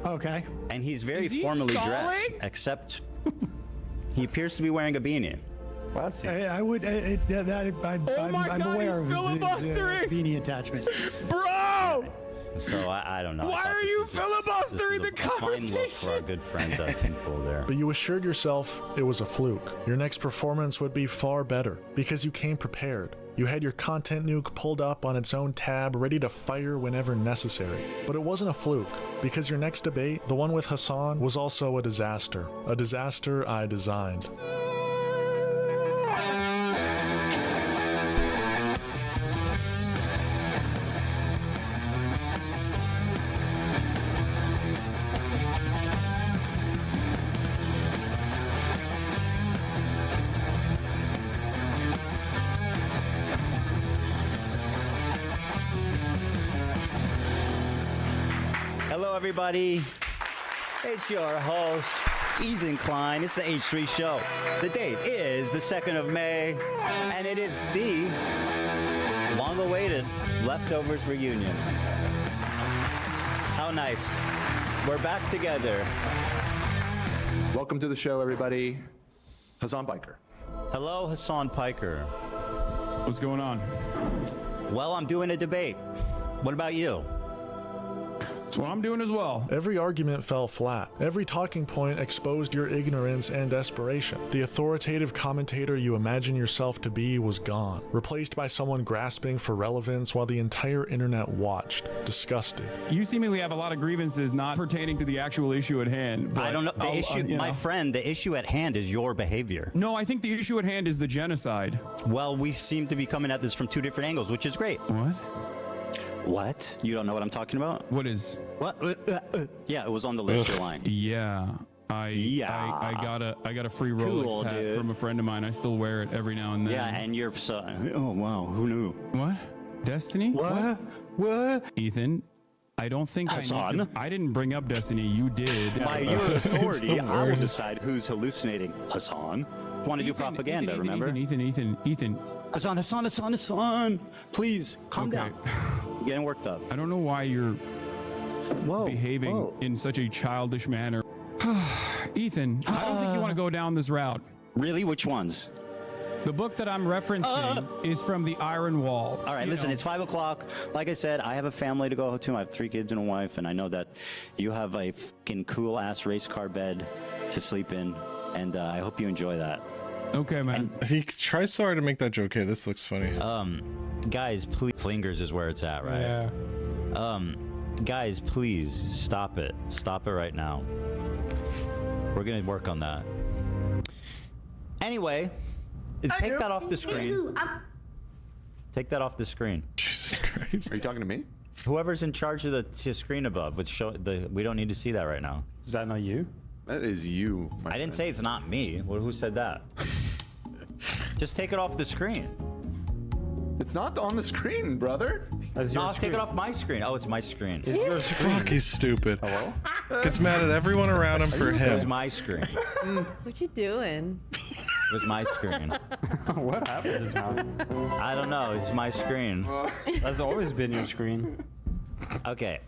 Okay. And he's very Is he formally stalling? dressed, except he appears to be wearing a beanie. I would. I'm aware of his filibustering! beanie attachment. Bro! So I don't know. Why are you filibustering the Fine look for conversation? our good friend Tim Pool there. But you assured yourself it was a fluke. Your next performance would be far better because you came prepared. You had your content nuke pulled up on its own tab, ready to fire whenever necessary. But it wasn't a fluke, because your next debate, the one with Hassan, was also a disaster I designed. everybody. It's your host, Ethan Klein. It's the H3 Show. The date is the 2nd of May, and it is the long-awaited Leftovers reunion. How nice. We're back together. Welcome to the show, everybody. Hassan Piker. Hello, Hassan Piker. What's going on? Well, I'm doing a debate. What about you? That's what I'm doing as well. Every argument fell flat. Every talking point exposed your ignorance and desperation. The authoritative commentator you imagine yourself to be was gone, replaced by someone grasping for relevance while the entire internet watched, disgusted. You seemingly have a lot of grievances not pertaining to the actual issue at hand. I don't know. The issue, my friend, the issue at hand is your behavior. No, I think the issue at hand is the genocide. Well, we seem to be coming at this from two different angles, which is great. What? What? You don't know what I'm talking about? What is? What? Yeah, it was on the list. Your line. Yeah. I got a free Rolex Cool, hat dude. from a friend of mine. I still wear it every now and then. Yeah, and you're so. Oh wow, who knew? What? Destiny? What? What? Ethan, I don't think Hassan? I didn't bring up Destiny. You did. By your authority, I will decide who's hallucinating. Hassan. Want to do propaganda? Remember? Ethan. Hassan. Please, calm down. You're getting worked up. I don't know why you're behaving in such a childish manner. Ethan, I don't think you want to go down this route. Really? Which ones? The book that I'm referencing is from the Iron Wall. All right, listen, it's 5 o'clock. Like I said, I have a family to go to. I have 3 kids and a wife, and I know that you have a fucking cool-ass race car bed to sleep in, and I hope you enjoy that. Okay, man. He tries so hard to make that joke. Okay, this looks funny. Guys, please. Flingers is where it's at, right? Yeah. Guys, please stop it. Stop it right now. We're gonna work on that. Anyway, take that off the screen. Take that off the screen. Jesus Christ. Are you talking to me? Whoever's in charge of the screen above, we don't need to see that right now. Is that not you? That is you. I didn't say it's not me. Well, who said that? Just take it off the screen. It's not on the screen, brother. No, take it off my screen. Oh, it's my screen. Fuck, he's stupid. Hello? Gets mad at everyone around him for It was him. my screen. What you doing? It was my screen. What happened just now? I don't know. It's my screen. That's always been your screen. Okay.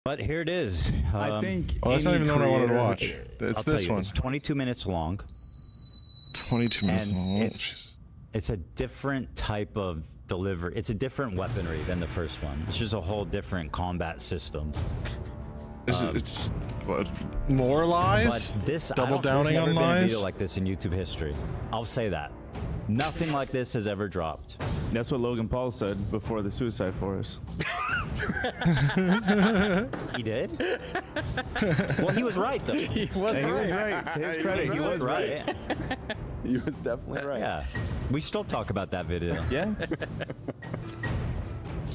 But here it is. I think. Oh, that's not even the one I wanted to Creator- watch. It's I'll tell this you, one. It's 22 minutes long. 22 minutes and long. it's a different type of delivery. It's a different weaponry than the first one. It's just a whole different combat system. It's what, more lies? But this Double there's downing never on been a lies? video like this in YouTube history. I'll say that. Nothing like this has ever dropped. That's what Logan Paul said before the Suicide Forest. He did? Well, he was right, though. He was right. To his credit, He was right. He was definitely right. Yeah. We still talk about that video. Yeah.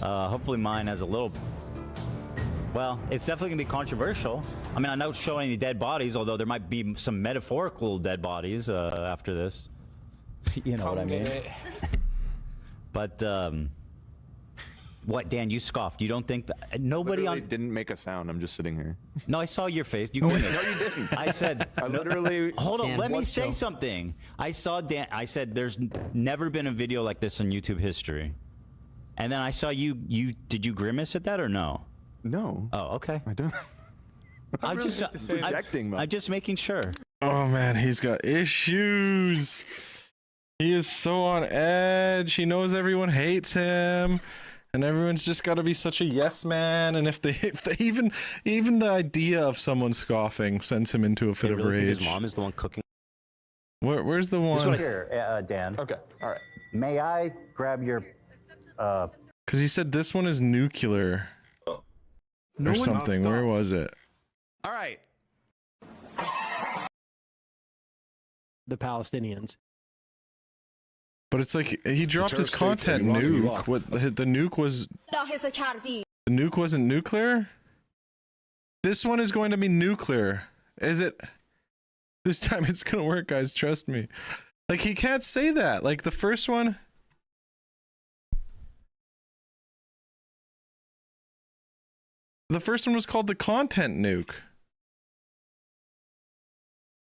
Hopefully mine has a little... Well, it's definitely going to be controversial. I mean, I don't show any dead bodies, although there might be some metaphorical dead bodies after this. You know what I mean? But, what, Dan, you scoffed. You don't think that... Nobody Literally on... didn't make a sound. I'm just sitting here. No, I saw your face. You go in No, there. you didn't. I said... I literally... Hold on, Dan, let me what say show? something. I saw Dan... I said there's never been a video like this in YouTube history. And then I saw you... Did you grimace at that or no? No. Oh, okay. I don't. I'm just... projecting, I'm just making sure. Oh man, he's got issues. He is so on edge. He knows everyone hates him, and everyone's just got to be such a yes man. And if they even the idea of someone scoffing sends him into a fit They of really think rage. his mom is the one cooking. Where's the This one? one here, Dan. Okay. All right. May I grab your... Because he said this one is nuclear or something. Where was it? All right. The Palestinians. But it's like he dropped his terrorist states content in Iraq and nuke. Iraq. What the nuke was? The nuke wasn't nuclear. This one is going to be nuclear. Is it? This time it's gonna work, guys. Trust me. Like he can't say that. Like the first one. The first one was called the content nuke.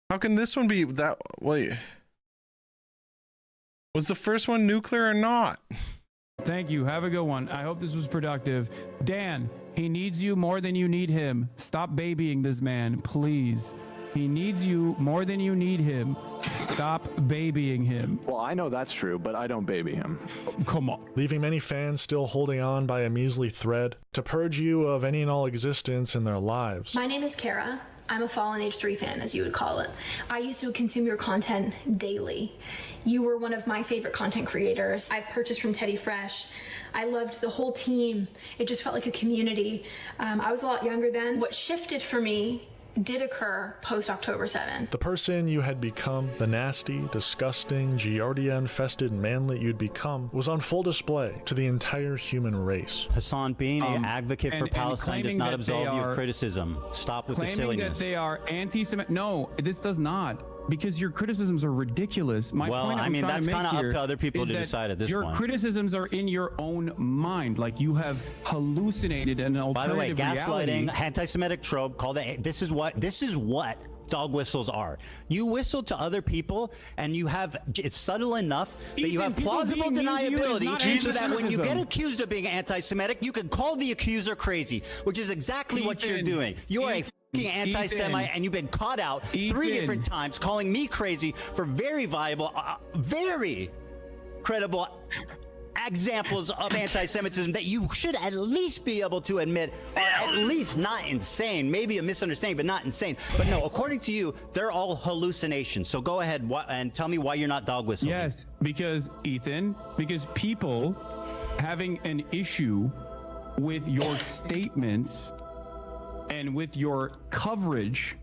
How can this one be that? Wait. Was the first one nuclear or not? Thank you. Have a good one. I hope this was productive. Dan, he needs you more than you need him. Stop babying this man, please. He needs you more than you need him. Stop babying him. Well, I know that's true, but I don't baby him. Come on. Leaving many fans still holding on by a measly thread to purge you of any and all existence in their lives. My name is Kara. I'm a Fallen Age 3 fan, as you would call it. I used to consume your content daily. You were one of my favorite content creators. I've purchased from Teddy Fresh. I loved the whole team. It just felt like a community. I was a lot younger then. What shifted for me did occur post October 7th. The person you had become, the nasty, disgusting, Giardia-infested manlet you'd become, was on full display to the entire human race. Hassan, being an advocate for Palestine does not absolve you of criticism. Stop with the silliness. Claiming that they are anti-Semitic. No, this does not. Because your criticisms are ridiculous. My point I'm trying that's to make kind of up here to other people is to that decide at this your point. criticisms are in your own mind. Like you have hallucinated an alternative By the way, reality. gaslighting, anti-Semitic trope, call that. This is what dog whistles are. You whistle to other people, and you have it's subtle enough that you have plausible deniability, so that when you get accused of being anti-Semitic, you can call the accuser crazy, which is exactly what you're doing. You are a anti-Semite, and you've been caught out 3 different times calling me crazy for very viable, very credible examples of anti-Semitism that you should at least be able to admit are at least not insane. Maybe a misunderstanding, but not insane. But no, according to you, they're all hallucinations. So go ahead and tell me why you're not dog whistling. Yes, because people having an issue with your statements and with your coverage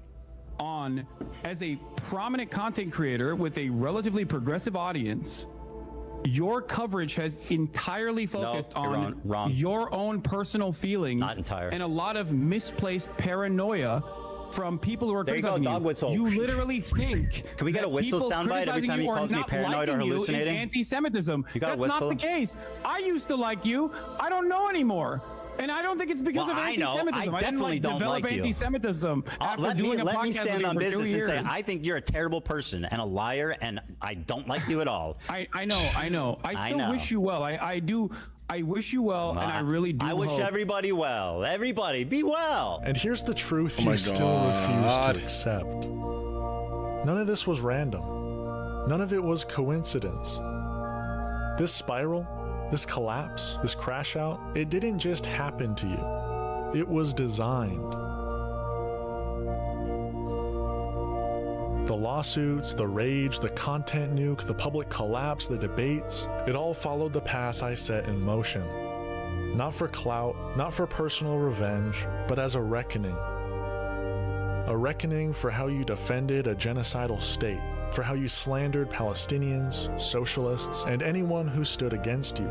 on, as a prominent content creator with a relatively progressive audience, your coverage has entirely focused on wrong. your own personal feelings. Not entire. And a lot of misplaced paranoia from people who are There you go, criticizing dog whistle. You literally think Can we get a whistle soundbite every time he calls me paranoid or hallucinating? Anti-Semitism. You got a That's not whistle? the case. I used to like you. I don't know anymore. And I don't think it's because Well, of I know. anti-Semitism. I definitely don't develop like you. anti-Semitism after doing a Let me podcast stand with you on for 2 business and say years. I think you're a terrible person and a liar, and I don't like you at all. I know. I still wish you well. I do. I wish you well, and I really do. I wish hope. everybody well. Everybody, be well. And here's the truth Oh my you still refuse God. to accept. None of this was random. None of it was coincidence. This spiral, this collapse, this crash out, it didn't just happen to you. It was designed. The lawsuits, the rage, the content nuke, the public collapse, the debates, it all followed the path I set in motion. Not for clout, not for personal revenge, but as a reckoning. A reckoning for how you defended a genocidal state, for how you slandered Palestinians, socialists, and anyone who stood against you.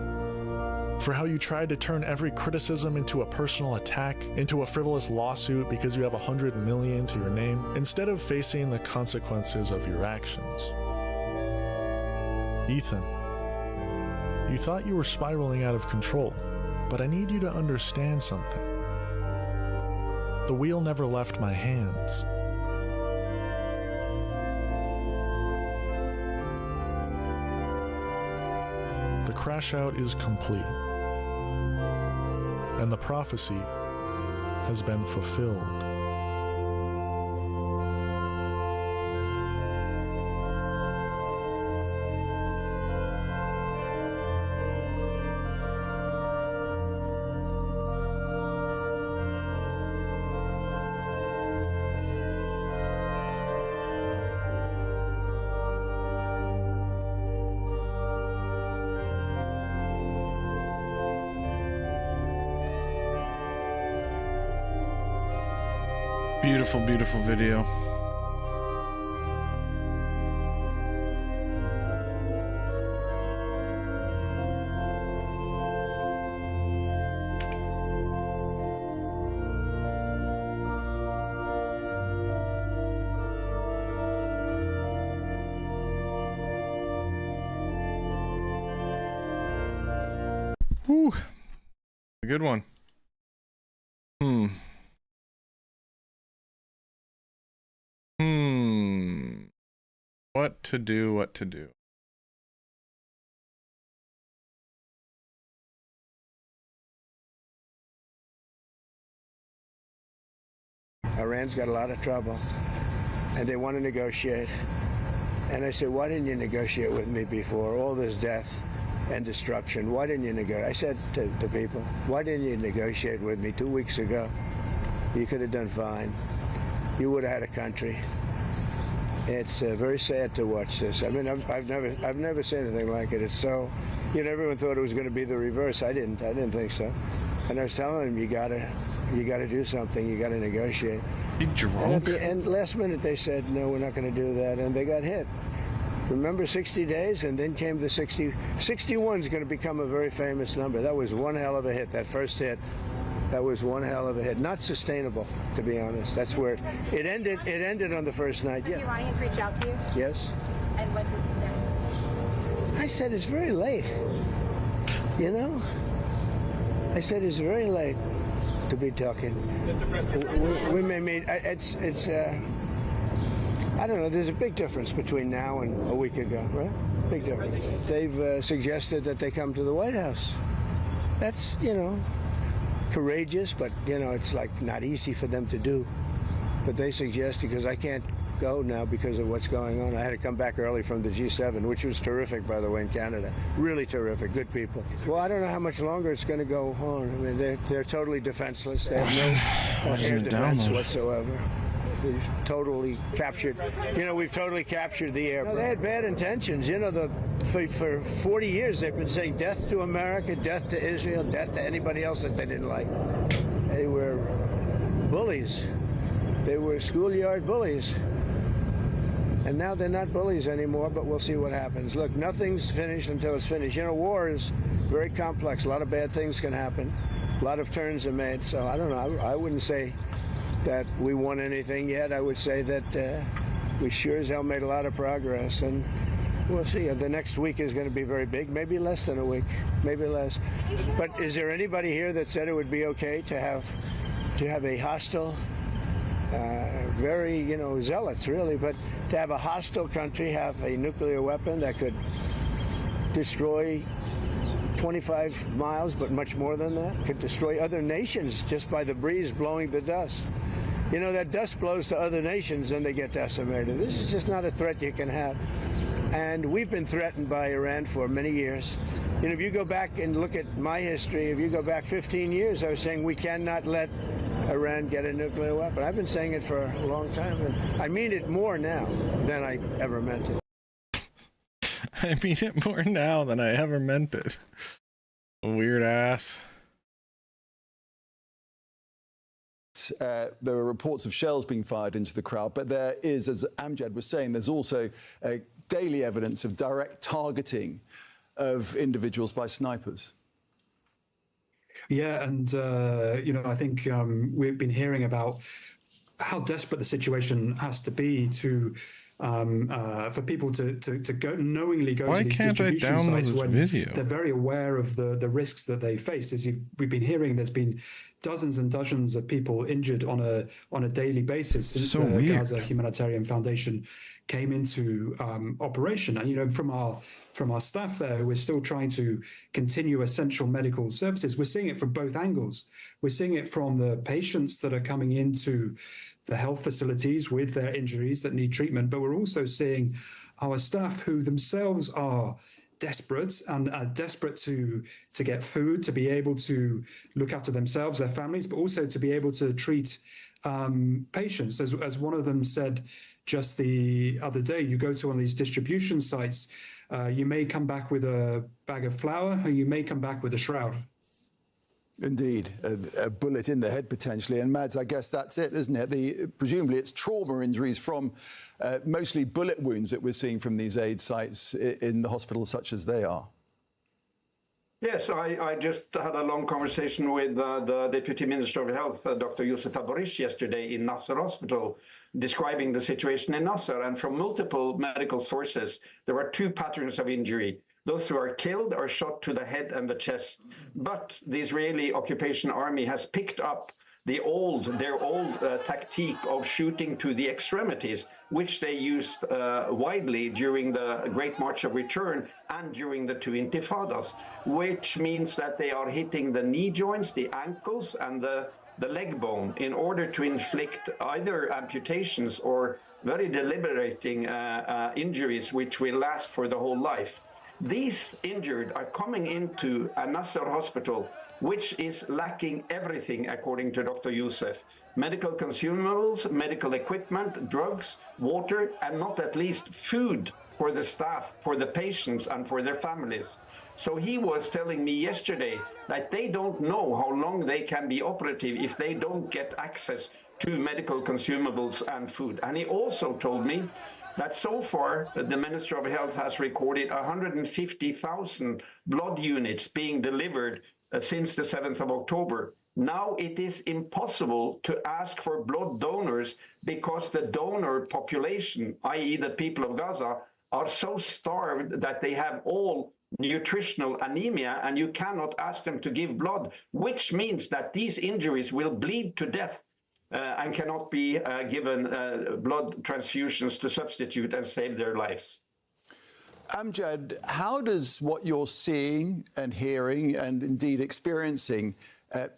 For how you tried to turn every criticism into a personal attack, into a frivolous lawsuit because you have 100 million to your name, instead of facing the consequences of your actions. Ethan, you thought you were spiraling out of control, but I need you to understand something. The wheel never left my hands. The crash out is complete, and the prophecy has been fulfilled. Beautiful, beautiful video. Whew. A good one. What to do, what to do. Iran's got a lot of trouble, and they want to negotiate. And I said, why didn't you negotiate with me before? All this death and destruction. Why didn't you negotiate? I said to the people, why didn't you negotiate with me 2 weeks ago? You could have done fine. You would have had a country. It's very sad to watch this. I mean, I've never seen anything like it. It's so, everyone thought it was going to be the reverse. I didn't think so. And I was telling them, you gotta do something. You gotta negotiate. You drunk? And at the end, last minute, they said, no, we're not going to do that, and they got hit. Remember 60 days, and then came the 60. 61 is going to become a very famous number. That was one hell of a hit. That first hit, that was one hell of a hit. Not sustainable, to be honest. That's where it ended. It ended on the first night. Has the Iranians reached out to you? Yes. And what did you say? I said it's very late. I said it's very late to be talking. We may meet. It's. I don't know. There's a big difference between now and a week ago, right? Big difference. They've suggested that they come to the White House. That's courageous, but it's like not easy for them to do. But they suggest, because I can't go now because of what's going on. I had to come back early from the G7, which was terrific, by the way, in Canada. Really terrific, good people. Well, I don't know how much longer it's going to go on. I mean, they're totally defenseless. They have no air defense whatsoever. We've totally captured, we've totally captured the air. They had bad intentions. For 40 years, they've been saying death to America, death to Israel, death to anybody else that they didn't like. They were bullies. They were schoolyard bullies. And now they're not bullies anymore, but we'll see what happens. Look, nothing's finished until it's finished. War is very complex. A lot of bad things can happen. A lot of turns are made. So I don't know. I wouldn't say that we won anything yet. I would say that we sure as hell made a lot of progress. And we'll see. The next week is going to be very big. Maybe less than a week. Maybe less. But is there anybody here that said it would be okay to have a hostile, very, zealots, really, but to have a hostile country have a nuclear weapon that could destroy 25 miles, but much more than that, could destroy other nations just by the breeze blowing the dust. That dust blows to other nations and they get decimated. This is just not a threat you can have. And we've been threatened by Iran for many years. If you go back and look at my history, if you go back 15 years, I was saying we cannot let Iran get a nuclear weapon. I've been saying it for a long time, and I mean it more now than I ever meant it. I mean it more now than I ever meant it. Weird ass. There are reports of shells being fired into the crowd, but there is, as Amjad was saying, there's also daily evidence of direct targeting of individuals by snipers. Yeah, and I think we've been hearing about how desperate the situation has to be to for people to knowingly go to these distribution sites when they're very aware of the risks that they face. As we've been hearing, there's been dozens and dozens of people injured on a daily basis since the Gaza Humanitarian Foundation came into operation. And from our staff there, we're still trying to continue essential medical services. We're seeing it from both angles. We're seeing it from the patients that are coming into the health facilities with their injuries that need treatment, but we're also seeing our staff who themselves are desperate and are desperate to get food, to be able to look after themselves, their families, but also to be able to treat patients. As one of them said just the other day, you go to one of these distribution sites, you may come back with a bag of flour, or you may come back with a shroud. Indeed, a bullet in the head potentially. And Mads, I guess that's it, isn't it? Presumably it's trauma injuries from mostly bullet wounds that we're seeing from these aid sites in the hospitals such as they are. Yes, I just had a long conversation with the Deputy Minister of Health, Dr. Youssef Aborish, yesterday in Nasser Hospital, describing the situation in Nasser. And from multiple medical sources, there are two patterns of injury. Those who are killed are shot to the head and the chest. But the Israeli occupation army has picked up their old tactique of shooting to the extremities, which they used widely during the Great March of Return and during the two intifadas, which means that they are hitting the knee joints, the ankles, and the leg bone in order to inflict either amputations or very debilitating injuries which will last for the whole life. These injured are coming into a Nasser hospital, which is lacking everything, according to Dr. Youssef. Medical consumables, medical equipment, drugs, water, and not at least food for the staff, for the patients, and for their families. So he was telling me yesterday that they don't know how long they can be operative if they don't get access to medical consumables and food. And he also told me that so far the Minister of Health has recorded 150,000 blood units being delivered since the 7th of October. Now it is impossible to ask for blood donors because the donor population, i.e. the people of Gaza, are so starved that they have all nutritional anemia, and you cannot ask them to give blood, which means that these injuries will bleed to death and cannot be given blood transfusions to substitute and save their lives. Amjad, how does what you're seeing and hearing and indeed experiencing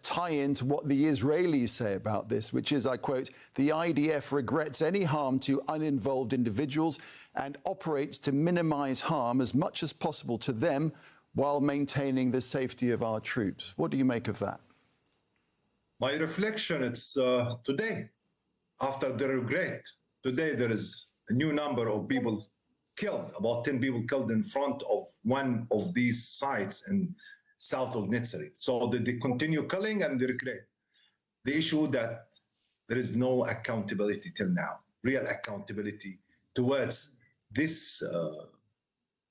tie into what the Israelis say about this, which is, I quote, "The IDF regrets any harm to uninvolved individuals and operates to minimize harm as much as possible to them while maintaining the safety of our troops." What do you make of that? My reflection, it's today, after the regret, today there is a new number of people killed, about 10 people killed in front of one of these sites in south of Netzarim. So they continue killing and they regret. The issue that there is no accountability till now, real accountability towards this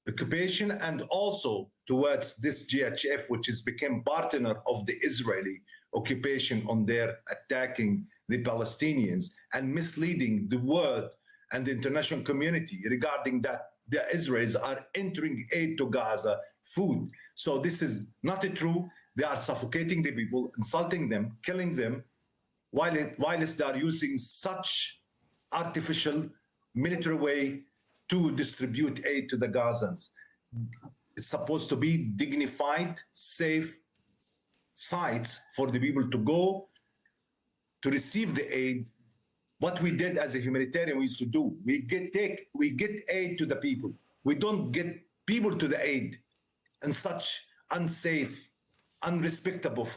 occupation and also towards this GHF, which has become partner of the Israeli occupation on their attacking the Palestinians and misleading the world and the international community regarding that the Israelis are entering aid to Gaza, food. So this is not true. They are suffocating the people, insulting them, killing them, while they are using such artificial military way to distribute aid to the Gazans. It's supposed to be dignified, safe sites for the people to go to receive the aid. What we did as a humanitarian, we used to do, we get aid to the people. We don't get people to the aid in such unsafe, unrespectable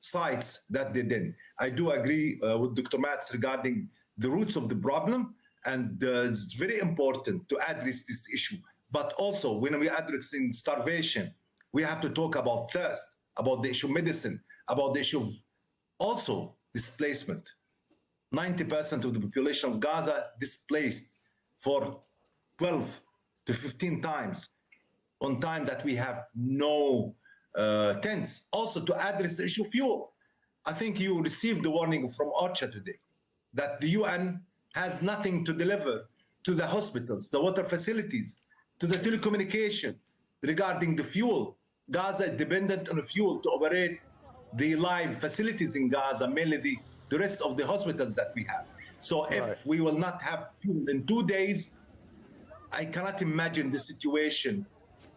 sites that they did. I do agree with Dr. Matz regarding the roots of the problem, and it's very important to address this issue. But also, when we addressing starvation, we have to talk about thirst, about the issue of medicine, about the issue of also displacement. 90% of the population of Gaza displaced for 12 to 15 times on time that we have no tents. Also to address the issue of fuel. I think you received the warning from OCHA today that the UN has nothing to deliver to the hospitals, the water facilities, to the telecommunication regarding the fuel. Gaza is dependent on fuel to operate the live facilities in Gaza, mainly the rest of the hospitals that we have. So if we will not have fuel in 2 days, I cannot imagine the situation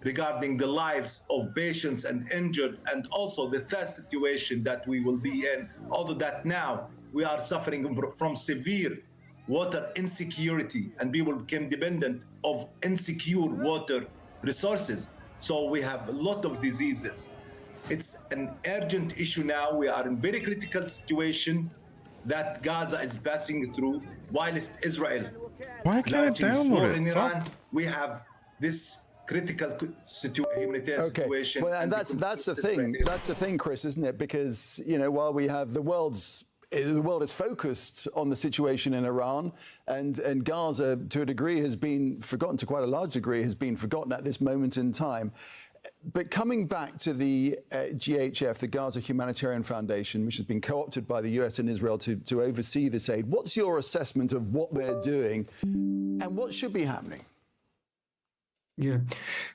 regarding the lives of patients and injured, and also the third situation that we will be in. Although that now we are suffering from severe water insecurity and people became dependent of insecure water resources. So we have a lot of diseases. It's an urgent issue now. We are in very critical situation that Gaza is passing through, whilst Israel Why can't I download it? in Iran, we have this critical humanitarian situation. Well, and that's the thing. That's the thing, Chris, isn't it? Because while we have the world is focused on the situation in Iran, and Gaza, to a degree, has been forgotten. To quite a large degree, has been forgotten at this moment in time. But coming back to the GHF, the Gaza Humanitarian Foundation, which has been co-opted by the US and Israel to oversee this aid, what's your assessment of what they're doing and what should be happening? Yeah,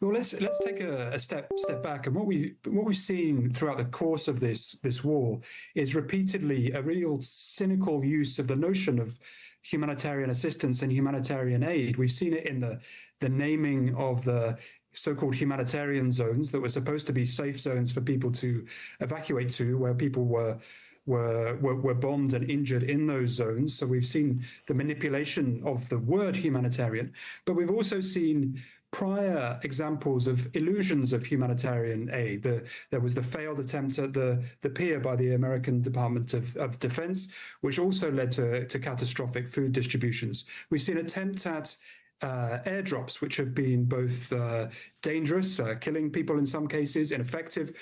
well, let's take a step back, and what we've seen throughout the course of this war is repeatedly a real cynical use of the notion of humanitarian assistance and humanitarian aid. We've seen it in the naming of the so-called humanitarian zones that were supposed to be safe zones for people to evacuate to, where people were bombed and injured in those zones. So we've seen the manipulation of the word humanitarian, but we've also seen prior examples of illusions of humanitarian aid. There was the failed attempt at the pier by the American Department of Defense, which also led to catastrophic food distributions. We've seen attempts at airdrops, which have been both dangerous, killing people in some cases, ineffective,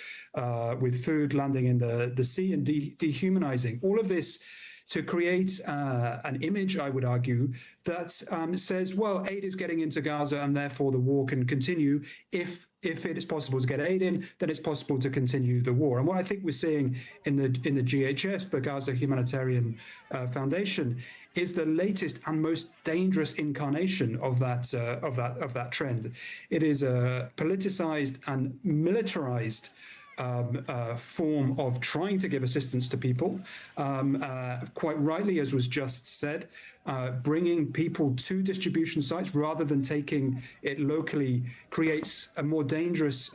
with food landing in the sea, and dehumanizing. All of this to create an image, I would argue, that says, well, aid is getting into Gaza and therefore the war can continue. If it is possible to get aid in, then it's possible to continue the war. And what I think we're seeing in the GHS, the Gaza Humanitarian Foundation, is the latest and most dangerous incarnation of that trend. It is a politicized and militarized form of trying to give assistance to people, quite rightly, as was just said, bringing people to distribution sites rather than taking it locally creates a more dangerous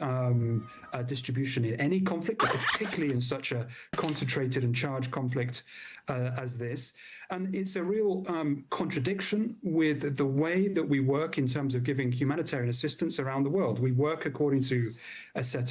distribution in any conflict, but particularly in such a concentrated and charged conflict as this. And it's a real contradiction with the way that we work in terms of giving humanitarian assistance around the world. We work according to a set of